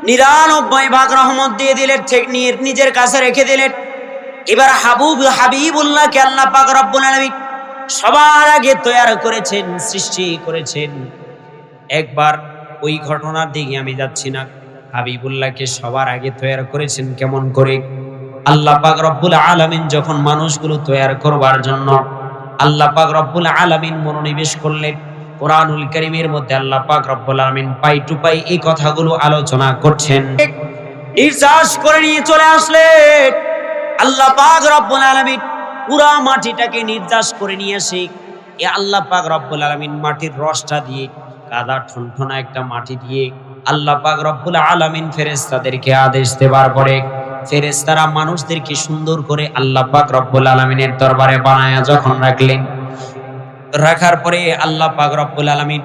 99 ভাগ রহমত দিয়ে দিলেন, ঠিক নিজের কাছে রেখে দিলেন। এবার হাবিবুল্লাহকে আল্লাহ পাক রব্বুল আলামিন সবার আগে তৈরি করেছেন, সৃষ্টি করেছেন। একবার ওই ঘটনার দিকে আমি যাচ্ছি না। হাবিবুল্লাহকে সবার আগে তৈরি করেছেন কেমন করে? আল্লাহ পাক রব্বুল আলামিন যখন মানুষগুলো তৈরি করবার জন্য আল্লাহ পাক রব্বুল আলামিন মনোনিবেশ করলেন, কোরআনুল কারীমের মধ্যে আল্লাহ পাক রব্বুল আলামিন পাই টু পাই এই কথাগুলো আলোচনা করছেন। নির্যাস করে নিয়ে চলে আসলেন আল্লাহ পাক রব্বুল আলামিন পুরা মাটিটাকে নির্যাস করে নিয়ে এসে এ আল্লাহ পাক রব্বুল আলামিন মাটির রসটা দিয়ে, কাদা ঠনঠনা একটা মাটি দিয়ে আল্লাহ পাক রব্বুল আলামিন ফেরেশতাদেরকে আদেশ দেবার পরে ফেরেশতারা মানুষদেরকে সুন্দর করে আল্লাহ পাক রব্বুল আলামিনের দরবারে বানায়া যখন রাখলেন, রাখার পরে আল্লাহ পাক রব্বুল আলামিন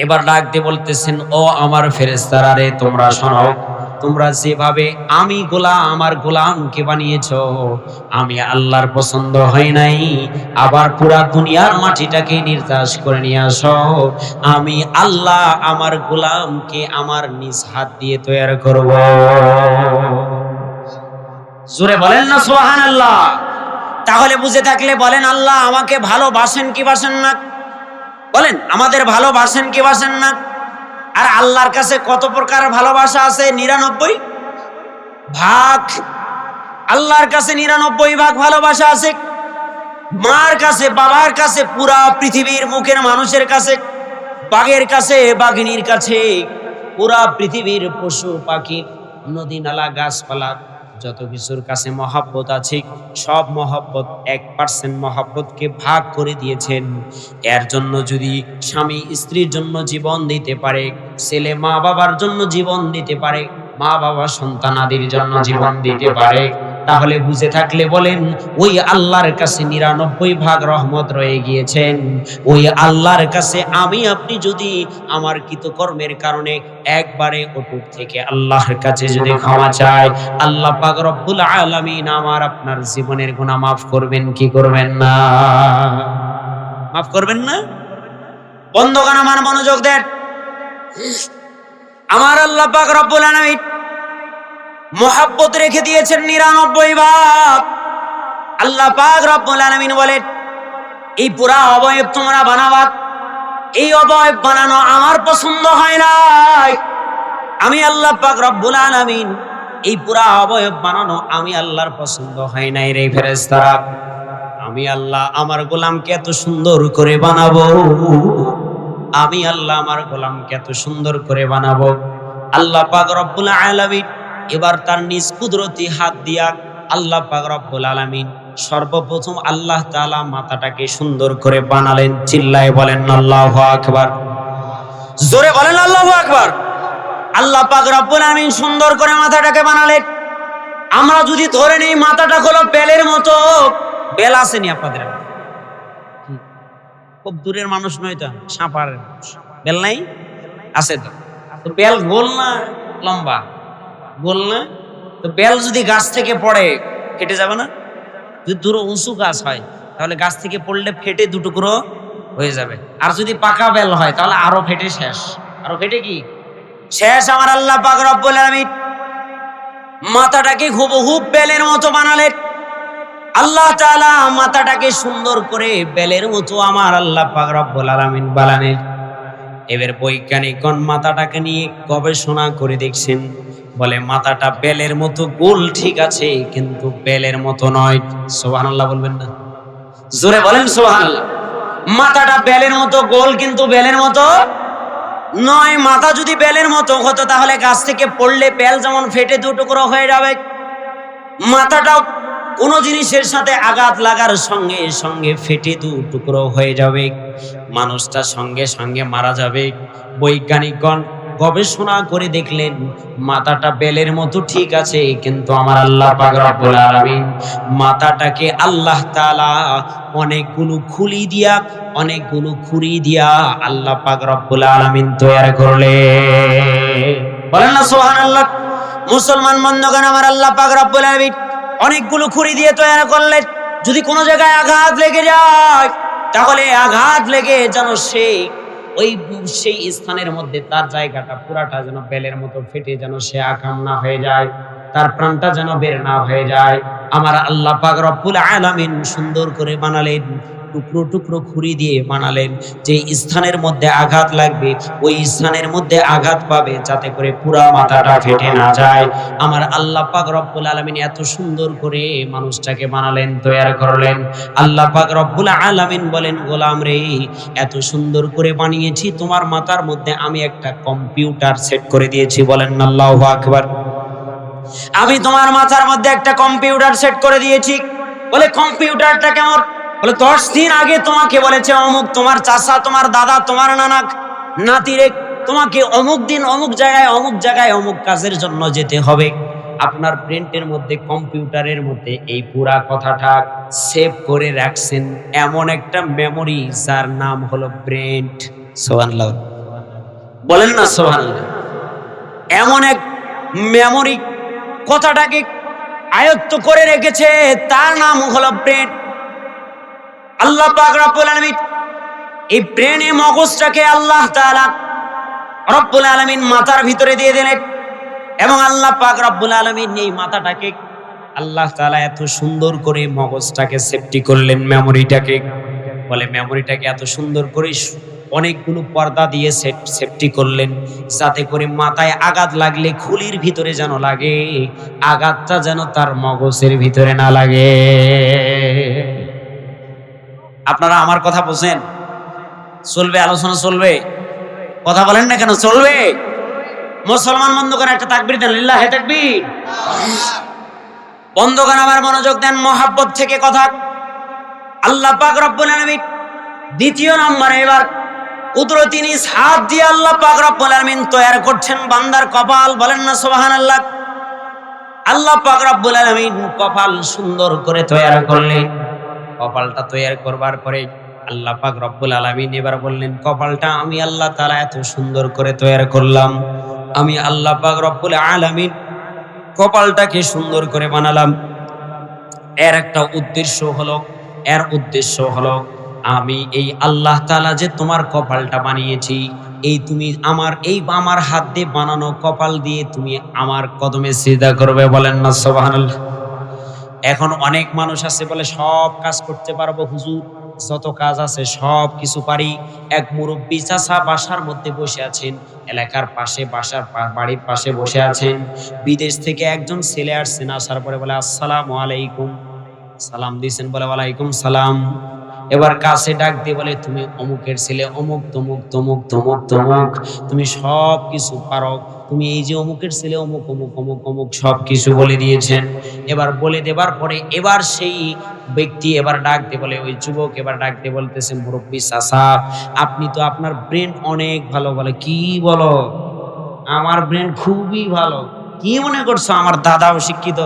এবার ডাক দিয়ে বলতেছেন, ও আমার ফেরেশতারা রে, তোমরা শোনো, তোমরা যেভাবে আমার গোলামকে বানিয়েছো, আমি আল্লাহর পছন্দ হয় নাই। আবার পুরা দুনিয়ার মাটিটাকে নির্যাস করে নিয়ে আসো, আমি আল্লাহ আমার গোলামকে আমার নিজ হাত দিয়ে তৈরি করব। জোরে বলেন না সুবহানাল্লাহ। তাহলে বুঝে থাকলে বলেন, আল্লাহ আমাকে ভালোবাসেন কি বাসেন না? বলেন, আমাদের ভালোবাসেন কি বাসেন না? আর আল্লাহর কাছে কত প্রকার ভালোবাসা আছে? 99 ভাগ। আল্লাহর কাছে 99 ভাগ ভালোবাসা আছে। মার কাছে, বাবার কাছে, পুরা পৃথিবীর মুখের মানুষের কাছে, বাঘের কাছে, বাঘিনীর কাছে, পুরা পৃথিবীর পশু পাখি, নদী নালা, গাছপালা, যত কিছুর কাছে মহব্বত আছে, সব মহব্বত 1% মহব্বতকে ভাগ করে দিয়েছেন। এর জন্য যদি স্বামী স্ত্রীর জন্য জীবন দিতে পারে, ছেলে মা বাবার জন্য জীবন দিতে পারে, মা বাবা সন্তানাদির জন্য জীবন দিতে পারে, তাহলে বুঝে থাকলে বলেন, ওই আল্লাহর কাছে 99 ভাগ রহমত রয়ে গিয়েছেন। ওই আল্লাহর কাছে আমি আপনি যদি আমার কৃতকর্মের কারণে একবারে অটুট থেকে আল্লাহর কাছে যদি ক্ষমা চাই, আল্লাহ পাক রব্বুল আলামিন আমার আপনার জীবনের গুনাহ মাফ করবেন কি করবেন না? মাফ করবেন না? বন্ধুগণ আমার মনোযোগ দেন। আমার আল্লাহ পাক রব্বুল আলামিন মহব্বত রেখে দিয়েছেন 99 ভাগ। আল্লাহ পাক রব্বুল আলামিন বলেন, এই পুরা অবয়ব তোমরা বানাবা, এই অবয়ব বানানো আমার পছন্দ হয় নাই। আমি আল্লাহ পাক রব্বুল আলামিন এই পুরা অবয়ব বানানো আমি আল্লাহর পছন্দ হয় নাই রে ফেরেশতারা। আমি আল্লাহ আমার গোলামকে এত সুন্দর করে বানাবো, আমি আল্লাহ আমার গোলামকে এত সুন্দর করে বানাবো। আল্লাহ পাক রব্বুল আলামিন এবার তার নিজ কুদরতি হাত দিয়া আল্লাহ পাক রব্বুল আলামিন সর্বপ্রথম আল্লাহ তাআলা মাথাটাকে সুন্দর করে বানালেন। চিল্লায়ে বলেন আল্লাহু আকবার, জোরে বলেন আল্লাহু আকবার। আল্লাহ পাক রব্বুল আলামিন সুন্দর করে মাথাটাকে বানালেন। আমরা যদি ধরে নেই মাথাটা হলো বেলের মতো, বেল আসেনি আপনাদের, খুব দূরের মানুষ নয় তো, সাপারের মানুষ, বেল নাই আছে তো। তো বেল গোল না লম্বা? গোল না? তো বেল যদি গাছ থেকে পড়ে ফেটে যাবে না? যদি দূর উঁচু গাছ হয় তাহলে গাছ থেকে পড়লে ফেটে দুটুকরো হয়ে যাবে। আর যদি পাকা বেল হয় তাহলে আরো ফেটে শেষ, আরো ফেটে কি শেষ। আমার আল্লাহ পাক রব্বুল আলামিন মাথাটাকে হুবহু বেলের মতো বানালেন। আল্লাহ তাআলা মাথাটাকে সুন্দর করে বেলের মতো আমার আল্লাহ পাক রব্বুল আলামিন বানালেন। এবার বৈজ্ঞানিকগণ মাথাটাকে নিয়ে গবেষণা করে দেখছেন, বলে মাথাটা বেলের মতো গোল ঠিক আছে, কিন্তু বেলের মতো নয়। সুবহানাল্লাহ বলবেন না? জোরে বলেন সুবহানাল্লাহ। মাথাটা বেলের মতো গোল, কিন্তু বেলের মতো নয়। মাথা যদি বেলের মতো হতো তাহলে গাছ থেকে পড়লে বেল যেমন ফেটে দুটুকরো হয়ে যাবে, মাথাটাও কোনো জিনিসের সাথে আঘাত লাগার সঙ্গে সঙ্গে ফেটে দুটুকরো হয়ে যাবে, মানুষটা সঙ্গে সঙ্গে মারা যাবে। বৈজ্ঞানিকগণ গবেষণা করে দেখলেন মাথাটা বেলের মতো ঠিক আছে, কিন্তু আমার আল্লাহ পাক রব্বুল আলামিন মাথাটাকে আল্লাহ তাআলা অনেকগুলো খুলি দিয়া আল্লাহ পাক রব্বুল আলামিন তৈরি করলেন। বলেন না সুবহানাল্লাহ। মুসলমান বন্ধুগণ, আমার আল্লাহ পাক রব্বুল আলামিন অনেকগুলো খুঁড়ি দিয়ে তৈরি করলেন। যদি কোনো জায়গায় আঘাত লেগে যায় তাহলে আঘাত লেগে যেন সেই স্থানের মধ্যে তার জায়গাটা পুরাটা যেন বেলের মতো ফেটে যেন সে আকাম না হয়ে যায়, তার প্রাণটা যেন বের না হয়ে যায়। আমার আল্লাহ পাক রব্বুল আলামিন সুন্দর করে বানালেন, টুকরো টুকরো খুঁড়ি দিয়ে বানালেন। যে স্থানের মধ্যে আঘাত লাগবে ওই স্থানের মধ্যে আঘাত পাবে, যাতে করে পুরা মাথাটা ফেটে না যায়। আমার আল্লাহ পাক রব্বুল আলামিন এত সুন্দর করে মানুষটাকে বানালেন, তৈরি করলেন। আল্লাহ পাক রব্বুল আলামিন বলেন, গোলাম রে, এত সুন্দর করে বানিয়েছি, তোমার মাথার মধ্যে আমি একটা কম্পিউটার সেট করে দিয়েছি। বলেন আল্লাহু আকবার। আমি তোমার মাথার মধ্যে একটা কম্পিউটার সেট করে দিয়েছি। বলে কম্পিউটারটা কেমন? বলে 10 দিন আগে তোমাকে বলেছে অমুক তোমার চাচা, তোমার দাদা, তোমার নানা, নাতিরে তোমাকে অমুক দিন অমুক জায়গায় অমুক কাজের জন্য যেতে হবে। আপনার প্রিন্টের মধ্যে, কম্পিউটারের মধ্যে এই পুরা কথাটা সেভ করে রাখছেন এমন একটা মেমোরি, যার নাম হলো ব্রেন। সুবহানাল্লাহ বলেন না সুবহানাল্লাহ। এমন এক মেমোরি কথাটাকে আয়ত্ত করে রেখেছে, তার নাম হলো ব্রেন। আল্লাহ পাক রব্বুল আলামিন এই ব্রেনে মগজটাকে আল্লাহ তাআলা রব্বুল আলামিন মাথার ভিতরে দিয়ে দিলেন, এবং আল্লাহ পাক রব্বুল আলামিন এই মাথাটাকে আল্লাহ তাআলা এত সুন্দর করে মগজটাকে সেফটি করলেন, মেমোরিটাকে। বলে মেমোরিটাকে এত সুন্দর করে অনেকগুলো পর্দা দিয়ে সেফটি করলেন, যাতে করে মাথায় আঘাত লাগলে খুলির ভিতরে যেন লাগে, আঘাতটা যেন তার মগজের ভিতরে না লাগে। আপনারা আমার কথা বুঝেন? চলবে, আলোচনা চলবে, কথা বলেন না কেন? চলবে। মুসলমান বন্ধুগণ, একটা তাকবীর দেন, লিল্লাহি তাকবীর। বন্ধুগণ আমার মনোযোগ দেন, মহাব্বত থেকে কথা। আল্লাহ পাক রব্বুল আলামিন দ্বিতীয় নম্বরে এবার কুদরতি নিজ হাত দিয়ে আল্লাহ পাক রব্বুল আলামিন তৈরি করছেন বান্দার কপাল। বলেন না সুবহানাল্লাহ। আল্লাহ পাক রব্বুল আলামিন কপাল সুন্দর করে তৈরি করলেন। কপালটা তৈরি করবার পরে আল্লাহ পাক রব্বুল আলামিন এবার বললেন, কপালটা আমি আল্লাহ তাআলা এত সুন্দর করে তৈরি করলাম, আমি আল্লাহ পাক রব্বুল আলামিন কপালটাকে সুন্দর করে বানালাম। এর উদ্দেশ্য হলো আমি এই আল্লাহ তাআলা যে তোমার কপালটা বানিয়েছি, তুমি আমার হাত দিয়ে বানানো কপাল দিয়ে তুমি আমার কদমে সিজদা করবে। বলেন না সুবহানাল্লাহ। এখন অনেক মানুষ আছে বলে সব কাজ করতে পারবো হুজুর, যত কাজ আছে সব কিছু পারি। এক মুরব্বী চাচা বাসার মধ্যে বসে আছেন, এলাকার পাশে বাড়ির পাশে বসে আছেন। বিদেশ থেকে একজন ছেলে আসছেন, আসার পরে বলে আসসালামু আলাইকুম, সালাম দিয়েছেন, বলে ওয়ালাইকুম সালাম। এবার কাছে ডাক দিয়ে বলে, তুমি অমুকের ছেলে, অমুক তমুক তমুক তমুক তমুক, তুমি সব কিছু পারো, তুমি এই যে অমুকের ছেলে অমুক অমুক অমুক অমুক সব কিছু বলে দিয়েছেন। এবার বলে দেবার পরে এবার সেই ব্যক্তি এবার ডাক দিয়ে বলে, ওই যুবক এবার ডাক দিয়ে বলতেছে, মুরব্বী চাচা, আপনি তো আপনার ব্রেন অনেক ভালো। বলে, কি বলো? আমার ব্রেন খুবই ভালো। কি মনে করছো আমার দাদাও শিক্ষিত,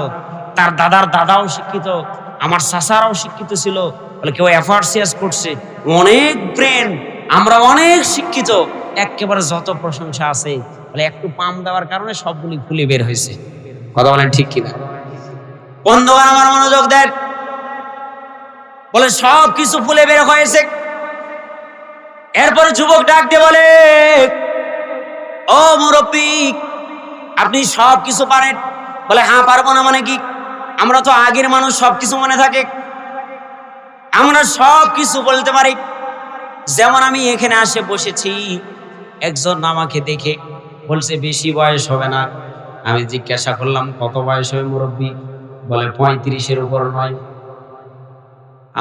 তার দাদার দাদাও শিক্ষিত, আমার চাচারাও শিক্ষিত ছিল? বলে, কেউ এফআরসিএস করছে, অনেক ব্রেন, আমরা অনেক শিক্ষিত, একেবারে যত প্রশংসা আছে। বলে, একটু পাম দেওয়ার কারণে সবগুলি ফুলে বের হয়েছে। কথা বলেন ঠিক কিনা? বন্ধুগণ আমার মনোযোগ দেন। বলে, সব কিছু ফুলে বের হয়েছে। এরপরে যুবক ডাক দিয়ে বলে, ও মুরব্বী, আপনি সব কিছু পারেন? বলে, হ্যাঁ পারবো না মানে কি? আমরা তো আগের মানুষ, সব কিছু মনে থাকে, আমরা সব কিছু বলতে পারি। যেমন আমি এখানে আসে বসেছি, একজন আমাকে দেখে বলছে বেশি বয়স হবে না। আমি জিজ্ঞাসা করলাম, কত বয়স হবে মুরব্বী? বলে, 35-এর উপর নয়।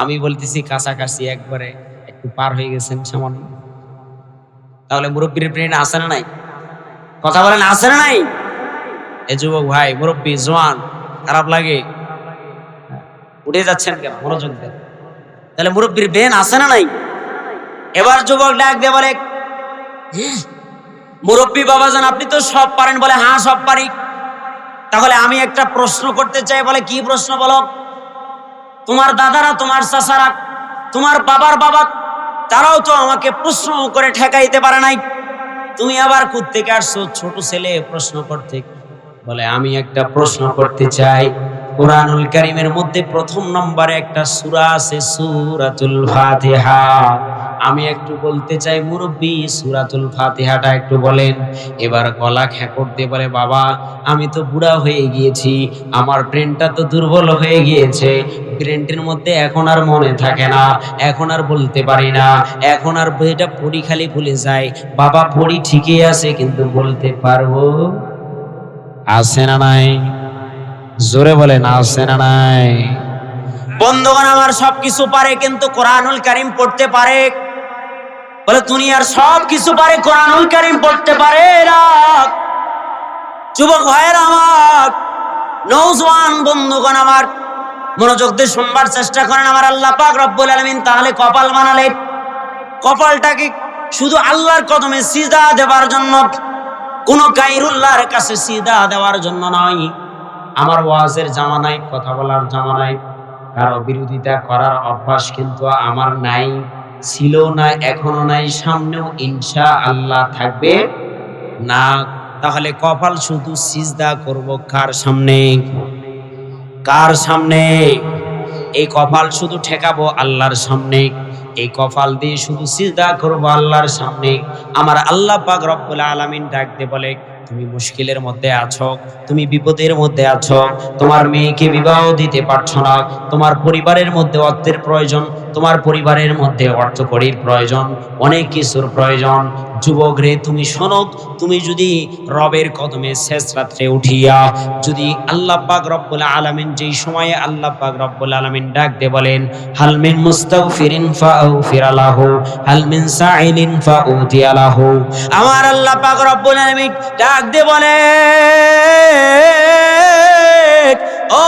আমি বলতেছি কাছাকাছি, একবারে একটু পার হয়ে গেছেন সামান্য। তাহলে মুরব্বীর ব্রেন আছে না নাই? কথা বলেন, আছে না নাই? এ যুবক ভাই, মুরব্বী জওয়ান, খারাপ লাগে? উঠে যাচ্ছেন কেন? মনোযোগ দেন। তাহলে মুরব্বীর ব্রেন আছে না নাই? এবার যুবক ডাক দিয়ে বলে, মুরব্বী বাবাজান, আপনি তো সব পারেন। বলে, হ্যাঁ সব পারি। তাহলে আমি একটা প্রশ্ন করতে চাই। বলে, কি প্রশ্ন? বলো। তোমার দাদারা, তোমার চাচারা, তোমার বাবার বাবা, তারাও তো আমাকে প্রশ্ন করে ঠেকাইতে পারে নাই, তুমি আবার কোত্থেকে আসছো ছোট ছেলে প্রশ্ন করতে? বলে, আমি একটা প্রশ্ন করতে চাই। কুরআনুল কারীমের মধ্যে প্রথম নম্বরে একটা সূরা আছে, সূরাতুল ফাতিহা। আমি একটু বলতে চাই মুরব্বী, সূরাতুল ফাতিহাটা একটু বলেন। এবার গলা খেকড় দিয়ে বলে, বাবা আমি তো বুড়া হয়ে গিয়েছি, আমার ব্রেনটা তো দুর্বল হয়ে গিয়েছে, ব্রেনটির মধ্যে এখন আর মনে থাকে না, এখন আর বলতে পারি না, এখন আর বইটা পড়ি খালি ভুলে যায়। বাবা পড়ি ঠিকই আছে, কিন্তু বলতে পারবো? আছে না নাই? জোরে বলেন, আছে না নাই? বন্ধুগণ আমার, সবকিছু পারে কিন্তু কোরআনুল কারীম পড়তে পারে? বলে, দুনিয়ার সব কিছু পারে, কোরআনুল কারীম পড়তে পারে না। যুবক ভাইয়েরা আমার, নওজোয়ান বন্ধুগণ আমার, মনোযোগ দিয়ে শুনবার চেষ্টা করেন। আমার আল্লাহ পাক রব্বুল আলামিন তাহলে কপাল বানালেন। কপালটাকে শুধু আল্লাহর কদমে সিজদা দেওয়ার জন্য, কোন গায়রুল্লাহর কাছে সিজদা দেওয়ার জন্য নয়। আমার ওয়াজের জামানায়, কথা বলার জামানায় কারো বিরোধিতা করার অভ্যাস কিন্তু আমার নাই, ছিল না, এখনো নাই, সামনেও ইনশাআল্লাহ থাকবে না। তাহলে কপাল শুধু সিজদা করব কার সামনে? কার সামনে? এই কপাল শুধু ঠেকাবো আল্লাহর সামনে। এই কপাল দিয়ে শুধু সিজদা করব আল্লাহর সামনে। আমার আল্লাহ পাক রব্বুল আলামিন ডাকতে বলে, তুমি মুশকিলের মধ্যে আছো, তুমি বিপদের মধ্যে আছো, তোমার মেয়েকে বিবাহ দিতে পারছো না, তোমার পরিবারের মধ্যে অর্থের প্রয়োজন, তোমার পরিবারের মধ্যে অর্থকড়ির প্রয়োজন, অনেক কিছুর প্রয়োজন। যুবক রে, তুমি শোনো, তুমি যদি রবের কদমে শেষ রাত্রে উঠিয়া যদি আল্লাহ পাক রব্বুল আলামিন, যেই সময়ে আল্লাহ পাক রব্বুল আলামিন ডাক দিয়ে বলেন, হাল মিন মুস্তাগফিরিন ফাউফিরা লাহু, হাল মিন সাইলিন ফাউতিয়া লাহু, আমার আল্লাহ পাক রব্বুল আলামিন ডাক দিয়ে বলে, ও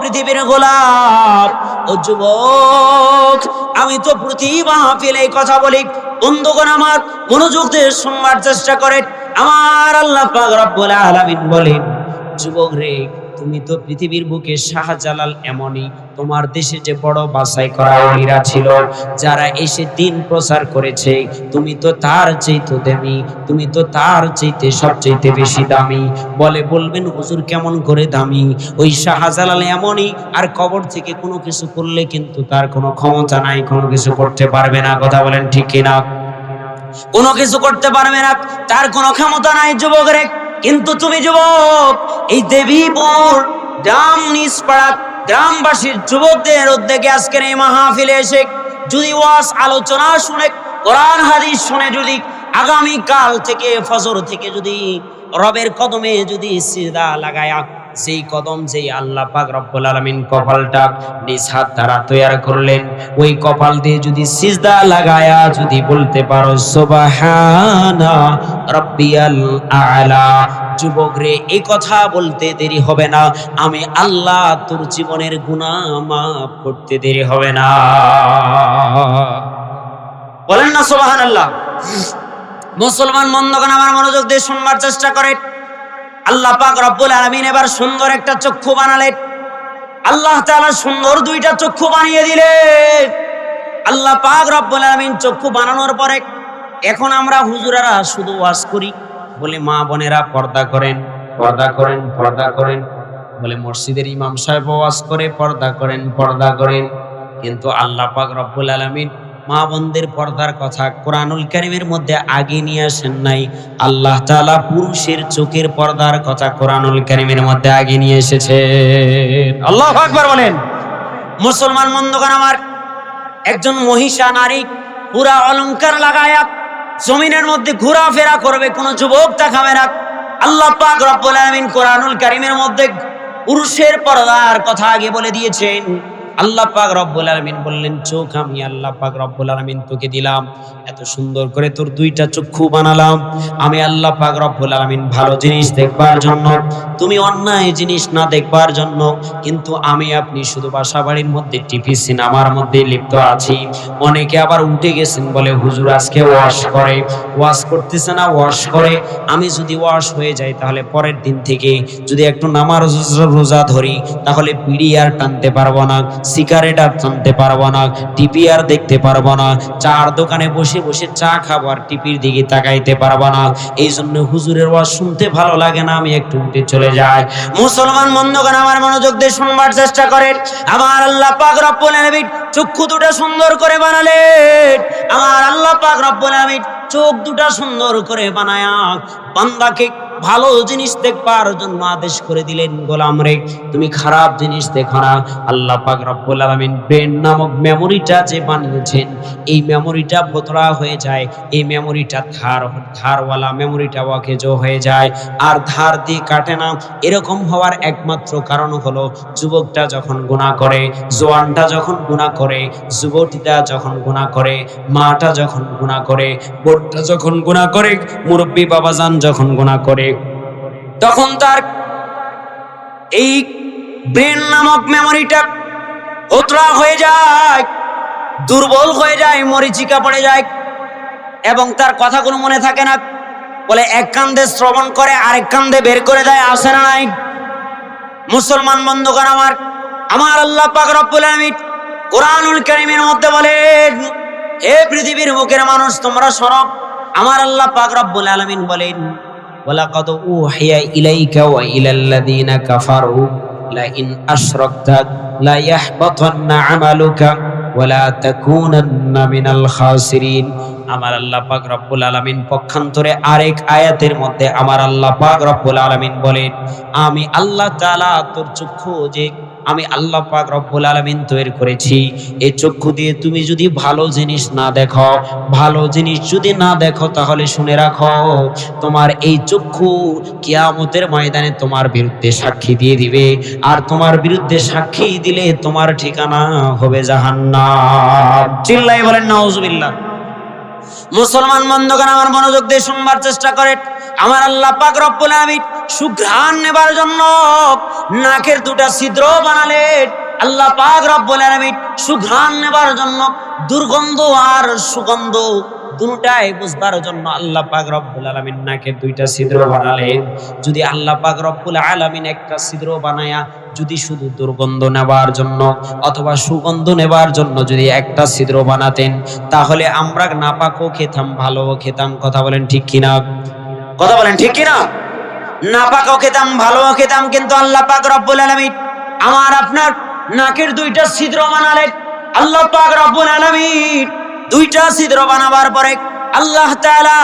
পৃথিবীর গোলাম, ও যুবক, আমি তো প্রতি মাহফিলে এই কথা বলি। বন্ধুগণ আমার, মনোযোগ দিয়ে শুনবার চেষ্টা করেন। আমার আল্লাহ পাক রব্বুল আলামিন বলেন, যুবক রে, তুমি তো পৃথিবীর বুকে শাহজালাল এমনই, তোমার দেশে যে বড় বাছাই করা ওলিরা ছিল, যারা এসে দিন প্রচার করেছে, তুমি তো তার চাইতে দামি, তুমি তো তার চাইতে সবচাইতে বেশি দামি। বলবেন হুজুর কেমন করে দামি? ওই শাহজালাল এমনই, আর কবর থেকে কোনো কিছু করলে কিন্তু তার কোনো ক্ষমতা নাই, কোনো কিছু করতে পারবে না। কথা বলেন ঠিক কিনা? কোনো কিছু করতে পারবে না, তার কোনো ক্ষমতা নাই। যুবক রে, কিন্তু তুমি যুবক, এই দেবীপুর গ্রাম নিষ্পাড়া গ্রামবাসীর যুবকদের উদ্যোগে আজকের এই মাহফিলে এসে যদি ওয়াজ আলোচনা শুনে, কোরআন হাদিস শুনে, যদি আগামী কাল থেকে ফজর থেকে যদি রবের কদমে যদি সিজদা লাগায়া যেই কদম যেই আল্লাহ পাক রব্বুল আলামিন কপালটা নিজ হাত দ্বারা তৈরি করলেন, ওই কপাল দিয়ে যদি সিজদা লাগায়া যদি বলতে পারো সুবহানা রাব্বিয়াল আ'লা, যুবক রে এই কথা বলতে দেরি হবে না, আমি আল্লাহ তোর জীবনের গুনাহ মাফ করতে দেরি হবে না। বলেন না সুবহানাল্লাহ। মুসলমান বন্ধুগণ আমার মনোযোগ দিয়ে শুনবার চেষ্টা করেন। আল্লাহ পাক রব্বুল আলামিন এবার সুন্দর একটা চক্ষু বানালেন। আল্লাহ তাআলা সুন্দর দুইটা চক্ষু বানিয়ে দিলেন। আল্লাহ পাক রব্বুল আলামিন চক্ষু বানানোর পরে এখন আমরা হুজুরেরা শুধু ওয়াজ করি, বলে মা বোনেরা পর্দা করেন, পর্দা করেন, পর্দা করেন, বলে মসজিদের ইমাম সাহেব ওয়াজ করে পর্দা করেন, পর্দা করেন। কিন্তু আল্লাহ পাক রব্বুল আলামিন মা বোনদের পর্দার কথা কোরআনুল কারীমের মধ্যে আগে নিয়ে আসেন নাই। আল্লাহ তাআলা পুরুষের চোখের পর্দার কথা কোরআনুল কারীমের মধ্যে আগে নিয়ে এসেছে। আল্লাহু আকবার বলেন। মুসলমান বন্ধুগণ আমার, একজন মহিষা নারী পুরা অলংকার লাগায়া জমিনের মধ্যে ঘোরাফেরা করবে, কোন যুবক তাকাবে না। আল্লাহ পাক রব্বুল আলামিন কোরআনুল কারীমের মধ্যে পুরুষের পর্দার কথা আগে বলে দিয়েছেন। আল্লাহ পাক রব্বুল আলামিন বললেন, চোখ আমি আল্লাহ পাক রব্বুল আলামিন তোকে দিলাম, এত সুন্দর করে তোর দুইটা চক্ষু বানালাম আমি আল্লাহ পাক রব্বুল আলামিন ভালো জিনিস দেখবার জন্য, তুমি অন্যায় জিনিস না দেখবার জন্য। কিন্তু আমি আপনি শুধু বাসা বাড়ির মধ্যে টিভি সিনেমার মধ্যে লিপ্ত আছি। অনেকে আবার উঠে গেছেন বলে হুজুর আজকে ওয়াশ করে, ওয়াশ করতেছে না, ওয়াশ করে। আমি যদি ওয়াশ হয়ে যাই তাহলে পরের দিন থেকে যদি একটু নামাজ রোজা ধরি তাহলে বিড়ি আর টানতে পারবো না, সিগারেট আর টানতে পারবো না, টিভি আর দেখতে পারবো না, চার দোকানে বসে বসে চা খাবো আর টিভির দিকে তাকাইতে পারবো না। এই জন্য হুজুরের ওয়াজ শুনতে ভালো লাগে না, আমি একটু উঠে চলে যাই। মুসলমান বন্ধুগণ আমার মনোযোগ দিয়ে শুনবার চেষ্টা করেন। আমার আল্লাহ পাক রব্বুল আলামিন চক্ষু দুটো সুন্দর করে বানালেন। আমার আল্লাহ পাক রব্বুল আলামিন চোখ দুটা সুন্দর করে বানায়া বান্দাকে ভালো জিনিস দেখবার জন্য আদেশ করে দিলেন, গোলাম রে তুমি খারাপ জিনিস দেখো না। আল্লাহ পাক রব্বুল আলামিন ব্রেন নামক মেমোরিটা যে বানিয়েছেন, এই মেমোরিটা ভোতরা হয়ে যায়, এই মেমোরিটা ধারওয়ালা মেমোরিটা ওয়াকেজ হয়ে যায়, আর ধার দিয়ে কাটে না। এরকম হওয়ার একমাত্র কারণ হলো যুবকটা যখন গুনাহ করে, জওয়ানটা যখন গুনাহ করে, যুবতীটা যখন গুনাহ করে, মাটা যখন গুনাহ করে, বোনটা যখন গুনাহ করে, মুরব্বী বাবাজান যখন গুনাহ করে, তখন তার এই ব্রেন নামক মেমোরিটা ভোতরা হয়ে যায়, দুর্বল হয়ে যায়, মরিচিকা পড়ে যায় এবং তার কথাগুলো মনে থাকে না। বলে এক কান্দে শ্রবণ করে আরেক কান্দে বের করে দেয়, আসে না নাই? মুসলমান বন্ধুগণ আমার, আমার আল্লাহ পাক রব্বুল আলামিন কোরআনুল কারীমের মধ্যে বলেন, হে পৃথিবীর মুখের মানুষ তোমরা শোনো। আমার আল্লাহ পাক রব্বুল আলামিন বলেন, ওয়ালাকাদ উহিয়া ইলাইকা ওয়া ইলাল্লাযীনা কাফারু লাইন আশরাকতা লা ইয়াহবাতান্না আমালুকা ওয়া লা তাকুনান্না মিনাল খাসিরিন। আমার আল্লাহ পাক রব্বুল আলামিন পক্ষান্তরে আরেক আয়াতের মধ্যে আমার আল্লাহ পাক রব্বুল আলামিন বলেন, আমি আল্লাহ তাআলা তোর চক্ষু যে আমি আল্লাহ পাক রব্বুল আলামিন তৈরি করেছি, এই চক্ষু দিয়ে তুমি যদি ভালো জিনিস না দেখো, ভালো জিনিস যদি না দেখো তাহলে শুনে রাখো তোমার এই চক্ষু কিয়ামতের ময়দানে তোমার বিরুদ্ধে সাক্ষী দিয়ে দিবে, আর তোমার বিরুদ্ধে সাক্ষী দিলে তোমার ঠিকানা হবে জাহান্নাম। চিল্লাই বলেন নাউজুবিল্লাহ। মুসলমান বন্ধুগণ আমার মনোযোগ দিয়ে শুনবার চেষ্টা করেন। আমার আল্লাহ পাক রব্বুল আলামিন সুঘ্রাণ নেবার জন্য নাকের দুটা ছিদ্র বানালেন। আল্লাহ পাক রব্বুল আলামিন সুঘ্রাণ নেবার জন্য দুর্গন্ধ আর সুগন্ধ দুটাই বুঝবার জন্য আল্লাহ পাক রব্বুল আলামিন নাকের দুইটা ছিদ্র বানালেন। যদি আল্লাহ পাক রব্বুল আলামিন একটা ছিদ্র বানায়া যদি শুধু দুর্গন্ধ নেবার জন্য অথবা সুগন্ধ নেবার জন্য যদি একটা ছিদ্র বানাতেন, তাহলে আমরা নাপাকও খেতাম, ভালোও খেতাম। কথা বলেন ঠিক কিনা? কথা বলেন ঠিক কিনা? নাপাকও খেতাম, ভালোও খেতাম। কিন্তু আল্লাহ পাক রব্বুল আলামিন আমার আপনার নাকের দুইটা ছিদ্র বানালেন। আল্লাহ পাক রব্বুল আলামিন দুইটা ছিদ্র বানাবার পরে আল্লাহ তাআলা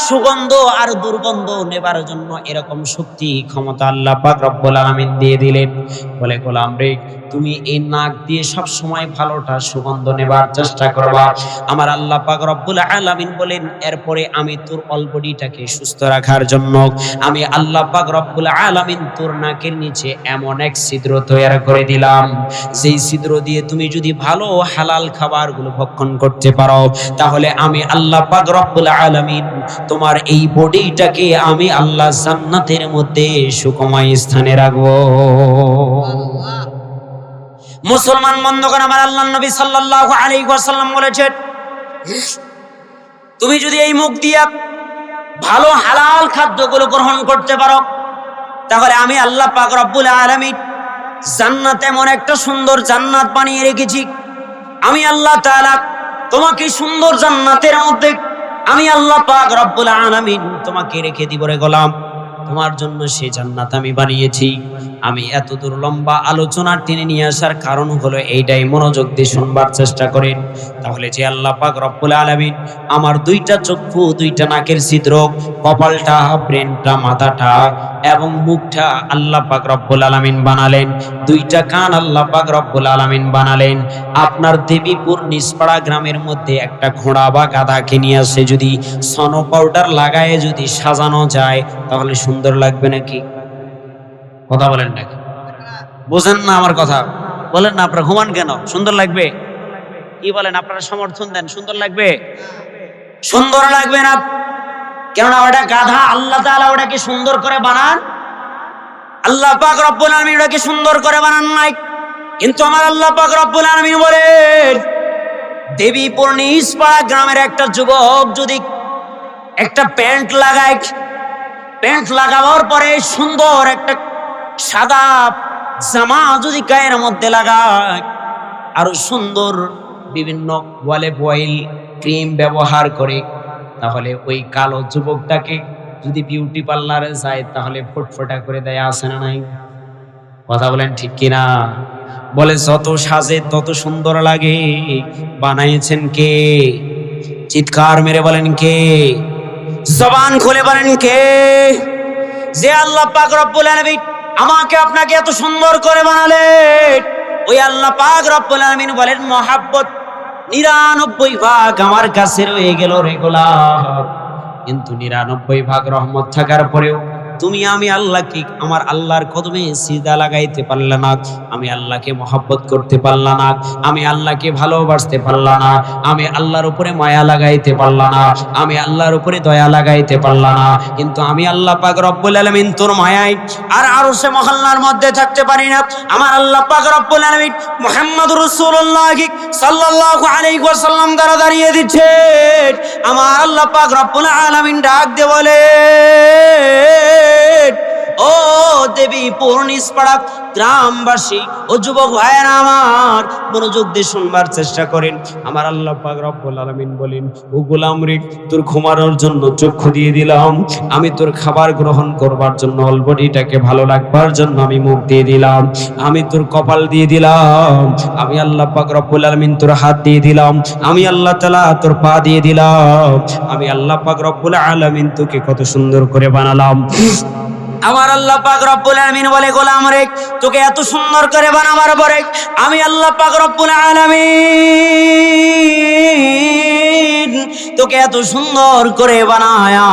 সুগন্ধ আর দুর্গন্ধ নেবার জন্য এরকম শক্তি ক্ষমতা আল্লাহ পাক রব্বুল আলামিন দিয়ে দিলেন। বলে গোলাম রে, তুমি এই নাক দিয়ে সব সময় ভালোটা সুগন্ধ নেবার চেষ্টা করবা। আমার আল্লাহ পাক রব্বুল আলামিন বলেন, এরপরে আমি তোর অলবডিটাকে সুস্থ রাখার জন্য আমি আল্লাহ পাক রব্বুল আলামিন তোর নাকের নিচে এমন এক ছিদ্র তৈরি করে দিলাম, যেই ছিদ্র দিয়ে তুমি যদি ভালো হালাল খাবারগুলো ভক্ষণ করতে পারো, তাহলে আমি আল্লাহ পাক রব্বুল আলামিন তোমার এই বডিটাকে আমি আল্লাহ জান্নাতের মধ্যে সুখময় স্থানে রাখবো। মুসলমান বন্ধুগণ, আমার আল্লাহর নবী সাল্লাল্লাহু আলাইহি ওয়াসাল্লাম বলেছেন, তুমি যদি এই মুখ দিয়া ভালো হালাল খাদ্যগুলো গ্রহণ করতে পারো, তাহলে আমি আল্লাহ পাক রব্বুল আলামিন জান্নাত এমন একটা সুন্দর জান্নাত বানিয়ে রেখেছি। আমি আল্লাহ তাআলা তোমাকে সুন্দর জান্নাতের মধ্যে আমি আল্লাহ পাক রব্বুল আলামিন তোমাকে রেখে দিব রে গোলাম। তোমার জন্য সেই জান্নাত আমি বানিয়েছি। আমি এত দূর লম্বা আলোচনা টেনে নিয়ে আসার কারণ হলো এইটাই, মনোযোগ দিয়ে শুনবার চেষ্টা করেন। তাহলে যে আল্লাহ পাক রব্বুল আলামিন আমার দুইটা চক্ষু, দুইটা নাকের ছিদ্র, কপালটা, ব্রেনটা, মাথাটা এবং মুখটা আল্লাহ পাক রব্বুল আলামিন বানালেন, দুইটা কান আল্লাহ পাক রব্বুল আলামিন বানালেন। আপনার দেবীপুর নিসপাড়া গ্রামের মধ্যে একটা ঘোড়া বা গাধাকে নিয়ে আসে যদি সনো পাউডার লাগায় যদি সাজানো যায়, তাহলে সুন্দর লাগবে নাকি? কথা বলেন নাকি? বোঝেন না আমার কথা? বলেন না, আপনারা ঘুমান কেন? সুন্দর লাগবে? কি বলেন? আপনারা সমর্থন দেন, সুন্দর লাগবে? সুন্দর লাগবে না, কেননা ওটা গাধা। আল্লাহ তাআলা ওটাকে সুন্দর করে বানান, আল্লাহ পাক রব্বুল আলামিন ওটাকে সুন্দর করে বানান নাই। কিন্তু আমার আল্লাহ পাক রব্বুল আলামিন বলেন, দেবীপুর নিসপাড়া গ্রামের একটা যুবক যদি একটা প্যান্ট লাগায়, প্যান্ট লাগাবার পরে সুন্দর একটা সাদা জামা যদি গায়ের মধ্যে লাগায়, আরো সুন্দর বিভিন্ন ওয়ালেব অয়েল ক্রিম ব্যবহার করে, তাহলে ওই কালো যুবকটাকে যদি বিউটি পার্লারে যায় তাহলে ফুটফুটা করে দেয়, আছে না নাই? কথা বলেন ঠিক কিনা? বলে যত সাজে তত সুন্দর লাগে। বানাইছেন কে? চিৎকার মেরে বলেন কে? জবান খুলে বলেন কে? যে আল্লাহ পাক রব্বুল আলামিন আমাকে আপনাকে এত সুন্দর করে বানালেন, ওই আল্লাহ পাক রব্বুল আলামিন বলেন, মহাব্বত 99 আমার কাছে রয়ে গেল রে গোলাম। কিন্তু 99 রহমত থাকার পরেও তুমি আমি আল্লাহকে, আমার আল্লাহর কদমে সিজদা লাগাইতে পারলা না, আমি আল্লাহকে মহব্বত করতে পারলা না, আমি আল্লাহকে ভালোবাসতে পারলা না, আমি আল্লাহর উপরে মায়া লাগাইতে পারলা না, আমি আল্লাহর উপরে দয়া লাগাইতে পারলা না। কিন্তু আমি আল্লাহ পাক রব্বুল আলামিন তোর মায়ায় আর আরশে মহল্লার মধ্যে থাকতে পারি না। আমার আল্লাহ পাক রব্বুল আলামিন মুহাম্মদুর রাসূলুল্লাহ সাল্লাল্লাহু আলাইহি ওয়াসাল্লাম দ্বারা দাঁড়িয়ে দিচ্ছে। আমার আল্লাহ পাক রব্বুল আলামিন ডাক দিয়ে বলে, ও দেবীপুর নিসপাড়া গ্রামবাসী, ও যুবক ভাইয়েরা আমার, মনোযোগ দিয়ে শুনবার চেষ্টা করেন। আমার আল্লাহ পাক রব্বুল আলামিন বলেন, ও গোলাম রে, তোর ঘুমানোর জন্য চক্ষু দিয়ে দিলাম, আমি তোর খাবার গ্রহণ করবার জন্য অলবডিটাকে ভালো লাগবার জন্য আমি মুখ দিয়ে দিলাম, আমি তোর কপাল দিয়ে দিলাম, আমি আল্লাহ পাক রব্বুল আলামিন তোর হাত দিয়ে দিলাম, আমি আল্লাহ তাআলা তোর পা দিয়ে দিলাম, আমি আল্লাহ পাক রব্বুল আলামিন তোকে কত সুন্দর করে বানালাম। আমার আল্লাহ পাক রব্বুল আলামিন বলে, গোলাম রে, তোকে এত সুন্দর করে বানাবার পরে আমি আল্লাহ পাক রব্বুল আলামিন তোকে এত সুন্দর করে বানায়া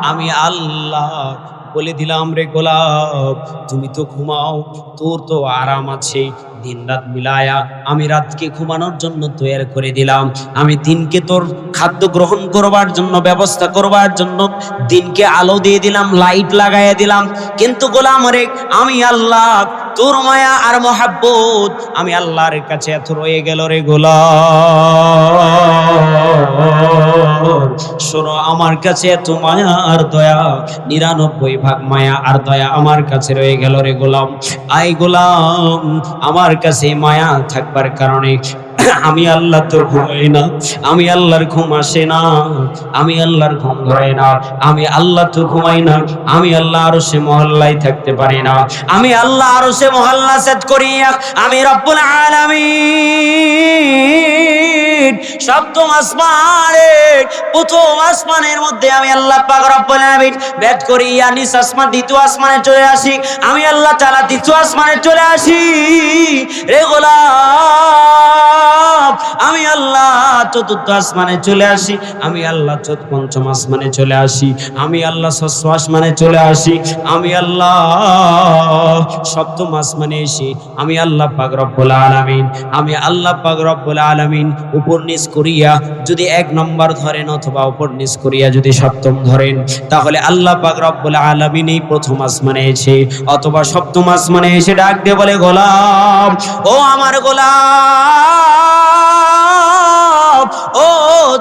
আমি আল্লাহ বলে দিলাম, রে গোলাপ, তুমি তো ঘুমাও, তোর তো আরাম আছে, দিন রাত মিলায়া আমি রাতকে ঘুমানোর জন্য তৈরি করে দিলাম, আমি দিনকে তোর খাদ্য গ্রহণ করবার জন্য ব্যবস্থা করবার জন্য দিনকে আলো দিয়ে দিলাম, লাইট লাগাইয়া দিলাম। কিন্তু গোলাম রে, আমি আল্লাহ তোর মায়া আর মহাব্বত আমি আল্লাহর কাছে এত রয়ে গেল রে গোলাম। শোনো, আমার কাছে এত মায়া আর দয়া, 99 মায়া আর দয়া আমার কাছে রয়ে গেল রে গোলাম। আই গোলাম, আমার কাছে মায়া থাকবার কারণে আমি আল্লাহ তোর ঘুমাই না, আমি আল্লাহর ঘুম আসে না, আমি আল্লাহর ঘুম ধরে না, আমি আল্লাহ তো ঘুমাই না, আমি আল্লাহ আরশে মহল্লায় থাকতে পারি না, আমি আল্লাহ আরশে মহল্লা সেট করি, আমি রব্বুল আলামিন সপ্তম আসমানের প্রথম আসমানের মধ্যে আমি আল্লাহ পাক রব্বুল আলামিন ব্যাট করিয়া নিচ আসমান দ্বিতীয় আসমানে চলে আসি, আমি আল্লাহ তাআলা তৃতীয় আসমানে চলে আসি। রে গোলাম, আমি আল্লাহ চতুর্থ আসমানে চলে আসি, আমি আল্লাহ পঞ্চম আসমানে চলে আসি, আমি আল্লাহ ষষ্ঠ আসমানে চলে আসি, আমি আল্লাহ সপ্তম আসমানে এসে আমি আল্লাহ পাক রব্বুল আলামিন, আমি আল্লাহ পাক রব্বুল আলামিন উপর নিচ করিয়া যদি এক নম্বর ধরেন অথবা উপর নিচ করিয়া যদি সপ্তম ধরেন, তাহলে আল্লাহ পাক রব্বুল আলামিন এই প্রথম আসমানে এসে অথবা সপ্তম আসমানে এসে ডাক দিয়ে বলে, গোলাম, ও আমার গোলাম, ও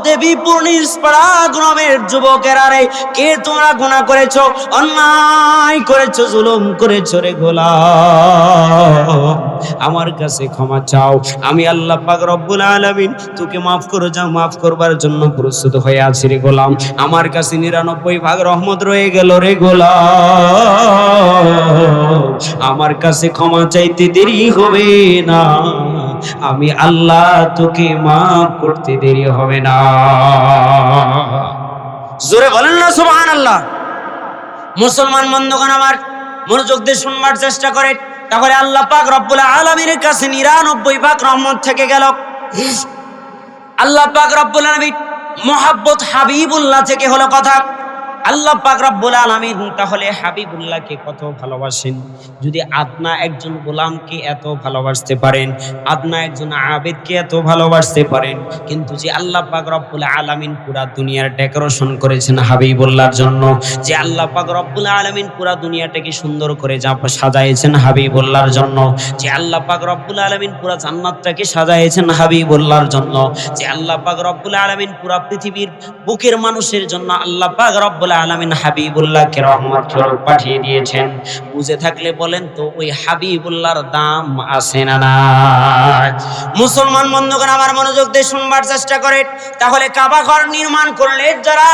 দেবীপুর নিষ্পাড়া গ্রামের যুবকেরা রে, কে তোমরা গুনাহ করেছো, অন্যায় করেছো, জুলুম করেছো রে গোলাম, আমার কাছে ক্ষমা চাও, আমি আল্লাহ পাক রব্বুল আলামিন তোকে মাফ করে যাও, মাফ করবার জন্য প্রস্তুত হয়ে আছি রে গোলাম, আমার কাছে 99 ভাগ রহমত রয়ে গেল রে গোলাম, আমার কাছে ক্ষমা চাইতে দেরি হবে না, আমি আল্লাহ তোকে মাফ করতে দেরি হবে না। জোরে বলেন না সুবহানাল্লাহ। মুসলমান বন্ধুগণ আমার মনোযোগ দিয়ে শুনবার চেষ্টা করে, তাহলে আল্লাহ পাক রব্বুল আলামিনের কাছে 99 ভাগ রহমত থেকে গেল। আল্লাহ পাক রব্বুল আলামিন মুহাব্বত হাবিবুল্লাহ থেকে হলো কথা। আল্লাহ পাক রব্বুল আলামিন তাহলে হাবিবুল্লাহকে কত ভালোবাসেন। যদি আপনা একজন গোলামকে এত ভালোবাসতে পারেন, আপনা একজন আবেদকে এত ভালোবাসতে পারেন, কিন্তু যে আল্লাহ পাক রব্বুল আলামিন পুরা দুনিয়ার ডেকোরেশন করেছেন হাবিবুল্লাহর জন্য, যে আল্লাহ পাক রব্বুল আলামিন পুরা দুনিয়াটাকে সুন্দর করে সাজাইছেন হাবিবুল্লাহর জন্য, যে আল্লাহ পাক রব্বুল আলামিন পুরা জান্নাতটাকে সাজাইছেন হাবিবুল্লাহর জন্য, যে আল্লাহ পাক রব্বুল আলামিন পুরা পৃথিবীর বুকের মানুষের জন্য আল্লাহ পাক রব্বুল আলামিন হাবিবুল্লাহকে রহমত স্বরূপ পাঠিয়ে দিয়েছেন। বুঝে থাকলে বলেন তো ওই হাবিবুল্লাহর দাম আছে না নাই? মুসলমান বন্ধুগণ আমার মনোযোগ দিয়ে শুনবার চেষ্টা করে, তাহলে কাবা ঘর নির্মাণ করলেন যারা,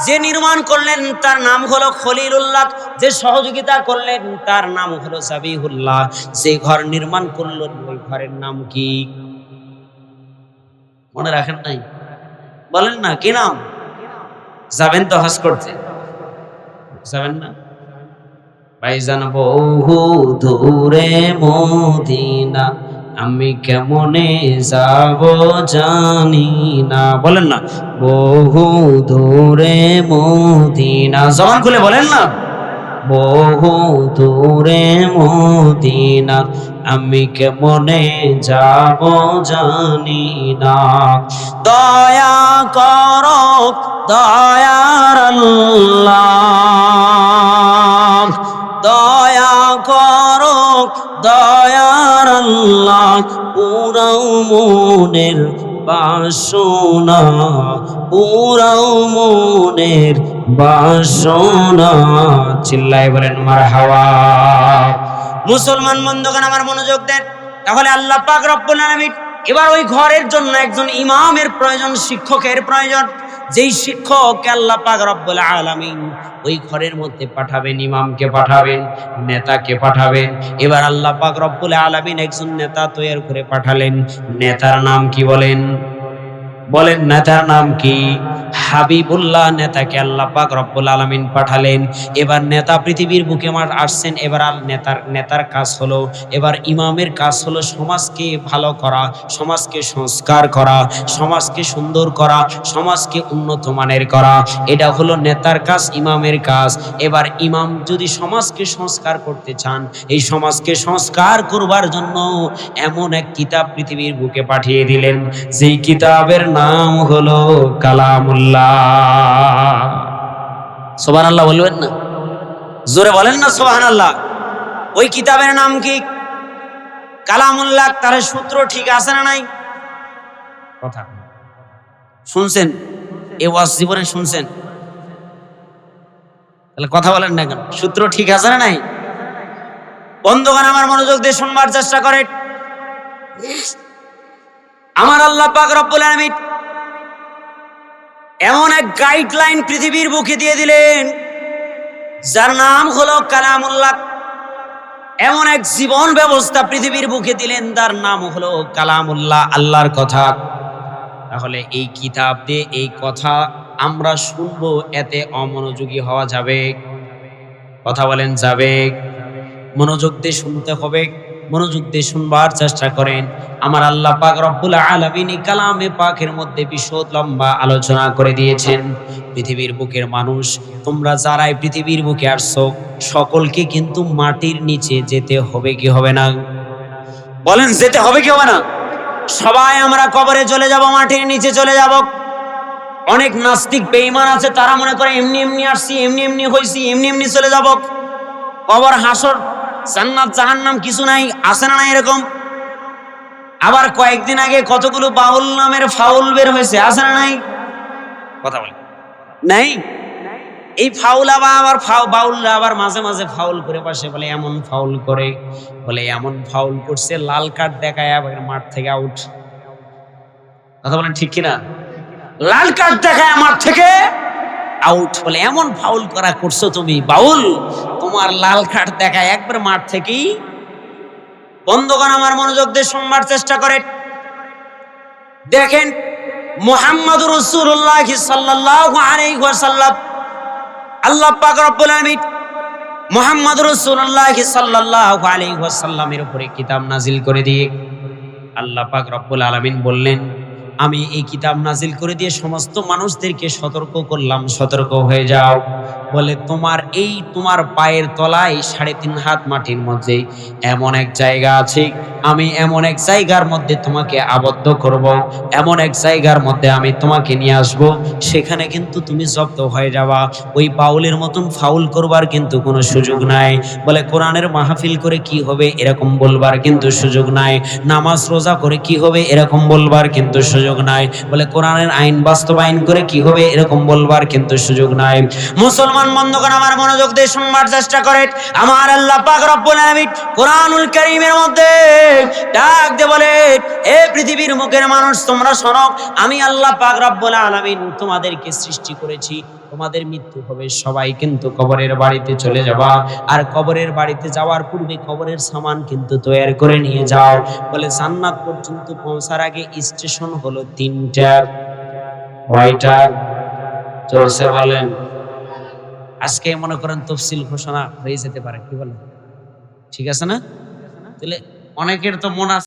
যে নির্মাণ করলেন তার নাম হলো খলিলুল্লাহ, যে সহযোগিতা করলেন তার নাম হলো সাবিহুল্লাহ, যে ঘর নির্মাণ করলেন ওই ঘরের নাম কি মনে রাখেন নাই? বলেন না, কি নাম? যাবেন তো হজ করতে, যাবেন না ভাইজান? বহু দূরে মদিনা, আমি কেমনে যাব জানি না। বলেন না, বহু দূরে মদিনা, জবান খুলে বলেন না, বহু দূরে মদিনা, আমি কেমনে যাব জানি না। দয়া করো দয়ার আল্লাহ, দয়া করো দয়ার আল্লাহ, পুরাও মনের বাসনা, পুরাও মনের বাসনা, চিল্লায় বলেন মারহাবা। মুসলমান বন্ধুগণ আমার মনোযোগ দেন, তাহলে আল্লাহ পাক রব্বুল আলামিন এবার ওই ঘরের জন্য একজন ইমামের প্রয়োজন, শিক্ষকের প্রয়োজন, যেই শিক্ষক আল্লাহ পাক রব্বুল আলামিন ওই ঘরের মধ্যে পাঠাবেন, ইমামকে পাঠাবেন, নেতাকে পাঠাবেন। এবার আল্লাহ পাক রব্বুল আলামিন একজন নেতা তৈরি করে পাঠালেন। নেতার নাম কি বলেন? বলেন নেতার নাম কি? হাবিবুল্লাহ নেতাকে আল্লাহ পাক রব্বুল আলামিন পাঠালেন। এবার নেতা পৃথিবীর বুকে আসছেন। এবার নেতার কাজ হলো, এবার ইমামের কাজ হলো সমাজকে ভালো করা, সমাজকে সংস্কার করা, সমাজকে সুন্দর করা, সমাজকে উন্নত মানের করা। এটা হলো নেতার কাজ, ইমামের কাজ। এবার ইমাম যদি সমাজকে সংস্কার করতে চান, এই সমাজকে সংস্কার করবার জন্য এমন এক কিতাব পৃথিবীর বুকে পাঠিয়ে দিলেন, যেই কিতাবের নাম হলো কালামুল্লাহ। সুবহানাল্লাহ বলবেন না? জোরে বলেন না সুবহানাল্লাহ। ওই কিতাবের নাম কি? কালামুল্লাহ। তার সূত্র ঠিক আছে না নাই? কথা শুনছেন? এই ওয়াজ জীবনে শুনছেন? তাহলে কথা বলেন না কেন? সূত্র ঠিক আছে না নাই? বন্ধুগণ আমার মনোযোগ দিয়ে শুনবার চেষ্টা করেন। আমার আল্লাহ পাক রব্বুল আলামিন এমন এক গাইডলাইন পৃথিবীর বুকে দিয়ে দিলেন, যার নাম হলো কালামুল্লাহ। এমন এক জীবন ব্যবস্থা পৃথিবীর বুকে দিলেন, তার নাম হলো কালামুল্লাহ, আল্লাহর কথা। তাহলে এই কিতাব দিয়ে এই কথা আমরা শুনবো, এতে অমনোযোগী হওয়া যাবে? কথা বলেন, যাবে? মনোযোগ দিয়ে শুনতে হবে, মনোযোগ দিয়ে শুনবার চেষ্টা করেন। আমার আল্লাহ পাক রব্বুল আলামিন কালামে পাকের মধ্যে বিশদ লম্বা আলোচনা করে দিয়েছেন। পৃথিবীর বুকের মানুষ, তোমরা যারাই পৃথিবীর বুকে আসছো, সকলকে কিন্তু মাটির নিচে যেতে হবে কি হবে না? বলেন, যেতে হবে কি হবে না? সবাই আমরা কবরে চলে যাব, মাটির নিচে চলে যাব। অনেক নাস্তিক বেঈমান আছে, তারা মনে করে এমনি এমনি আসছি, এমনি এমনি হইছি, এমনি এমনি চলে যাব। কবর, হাসর, জান্নাত জাহান্নাম কিছু নাই, আছে না? এরকম। আবার কয়েকদিন আগে কতগুলো বাউল নামের ফাউল বের হয়েছে, আছে না নাই? কথা বলে নাই? এই ফাউল আবার বাউলরা আবার মাঝে মাঝে ফাউল করে পাশে বলে এমন ফাউল করে, বলে এমন ফাউল করছে, লাল কার্ড দেখায় আবার মাঠ থেকে আউট। কথা বলেন ঠিক কিনা? লাল কার্ড দেখায় মাঠ থেকে আউট, বলে এমন ফাউল করা করছো তুমি বাউল, তোমার লাল কার্ড দেখায় একবার মাঠ থেকেই। বন্ধুগণ, আমার মনোযোগ দিয়ে শুনবার চেষ্টা করে দেখেন, মুহাম্মদুর রাসূলুল্লাহ সাল্লাল্লাহু আলাইহি ওয়াসাল্লাম, আল্লাহ পাক রব্বুল আলামিন মুহাম্মদুর রাসূলুল্লাহ সাল্লাল্লাহু আলাইহি ওয়াসাল্লামের উপরে কিতাব নাজিল করে দিয়ে আল্লাহ পাক রব্বুল আলামিন বললেন, আমি এই কিতাব নাজিল করে দিয়ে সমস্ত মানুষদেরকে সতর্ক করলাম, সতর্ক হয়ে যাও। বলে তোমার পায়ের তলায় 3.5 হাত মাটির মধ্যে এমন এক জায়গা আছে, আমি এমন এক জায়গার মধ্যে তোমাকে আবদ্ধ করব, এমন এক জায়গার মধ্যে আমি তোমাকে নিয়ে আসব, সেখানে কিন্তু তুমি জব্দ হয়ে যাবা। ওই বাউলের মতন ফাউল করবার কিন্তু কোনো সুযোগ নাই। বলে কোরআনের মাহফিল করে কি হবে এরকম বলবার কিন্তু সুযোগ নাই, নামাজ রোজা করে কি হবে এরকম বলবার কিন্তু সুযোগ নাই, বলে কোরআনের আইন বাস্তবায়ন করে কি হবে এরকম বলবার কিন্তু সুযোগ নাই। মুসলমান বন্ধুগণ, আমার মনোযোগ দিয়ে শুনবার চেষ্টা করেন। আমার আল্লাহ পাক রব্বুল আলামিন কোরআনুল কারীমের মধ্যে ডাক দিয়ে বলে, এ পৃথিবীর মুখের মানুষ তোমরা শোনো, আমি আল্লাহ পাক রব্বুল আলামিন তোমাদেরকে সৃষ্টি করেছি, তোমাদের মৃত্যু হবে, সবাই কিন্তু কবরের বাড়িতে চলে যাবা। আর কবরের বাড়িতে যাওয়ার পূর্বে কবরের সামান কিন্তু তৈরি করে নিয়ে যাও। বলে জান্নাত পর্যন্ত পৌঁছার আগে স্টেশন হলো 3টা। কয়টা চলছে বলেন? আজকে মনে করেন তফসিল ঘোষণা হয়ে যেতে পারে, কি বলেন? ঠিক আছে না? তাহলে অনেকের তো মন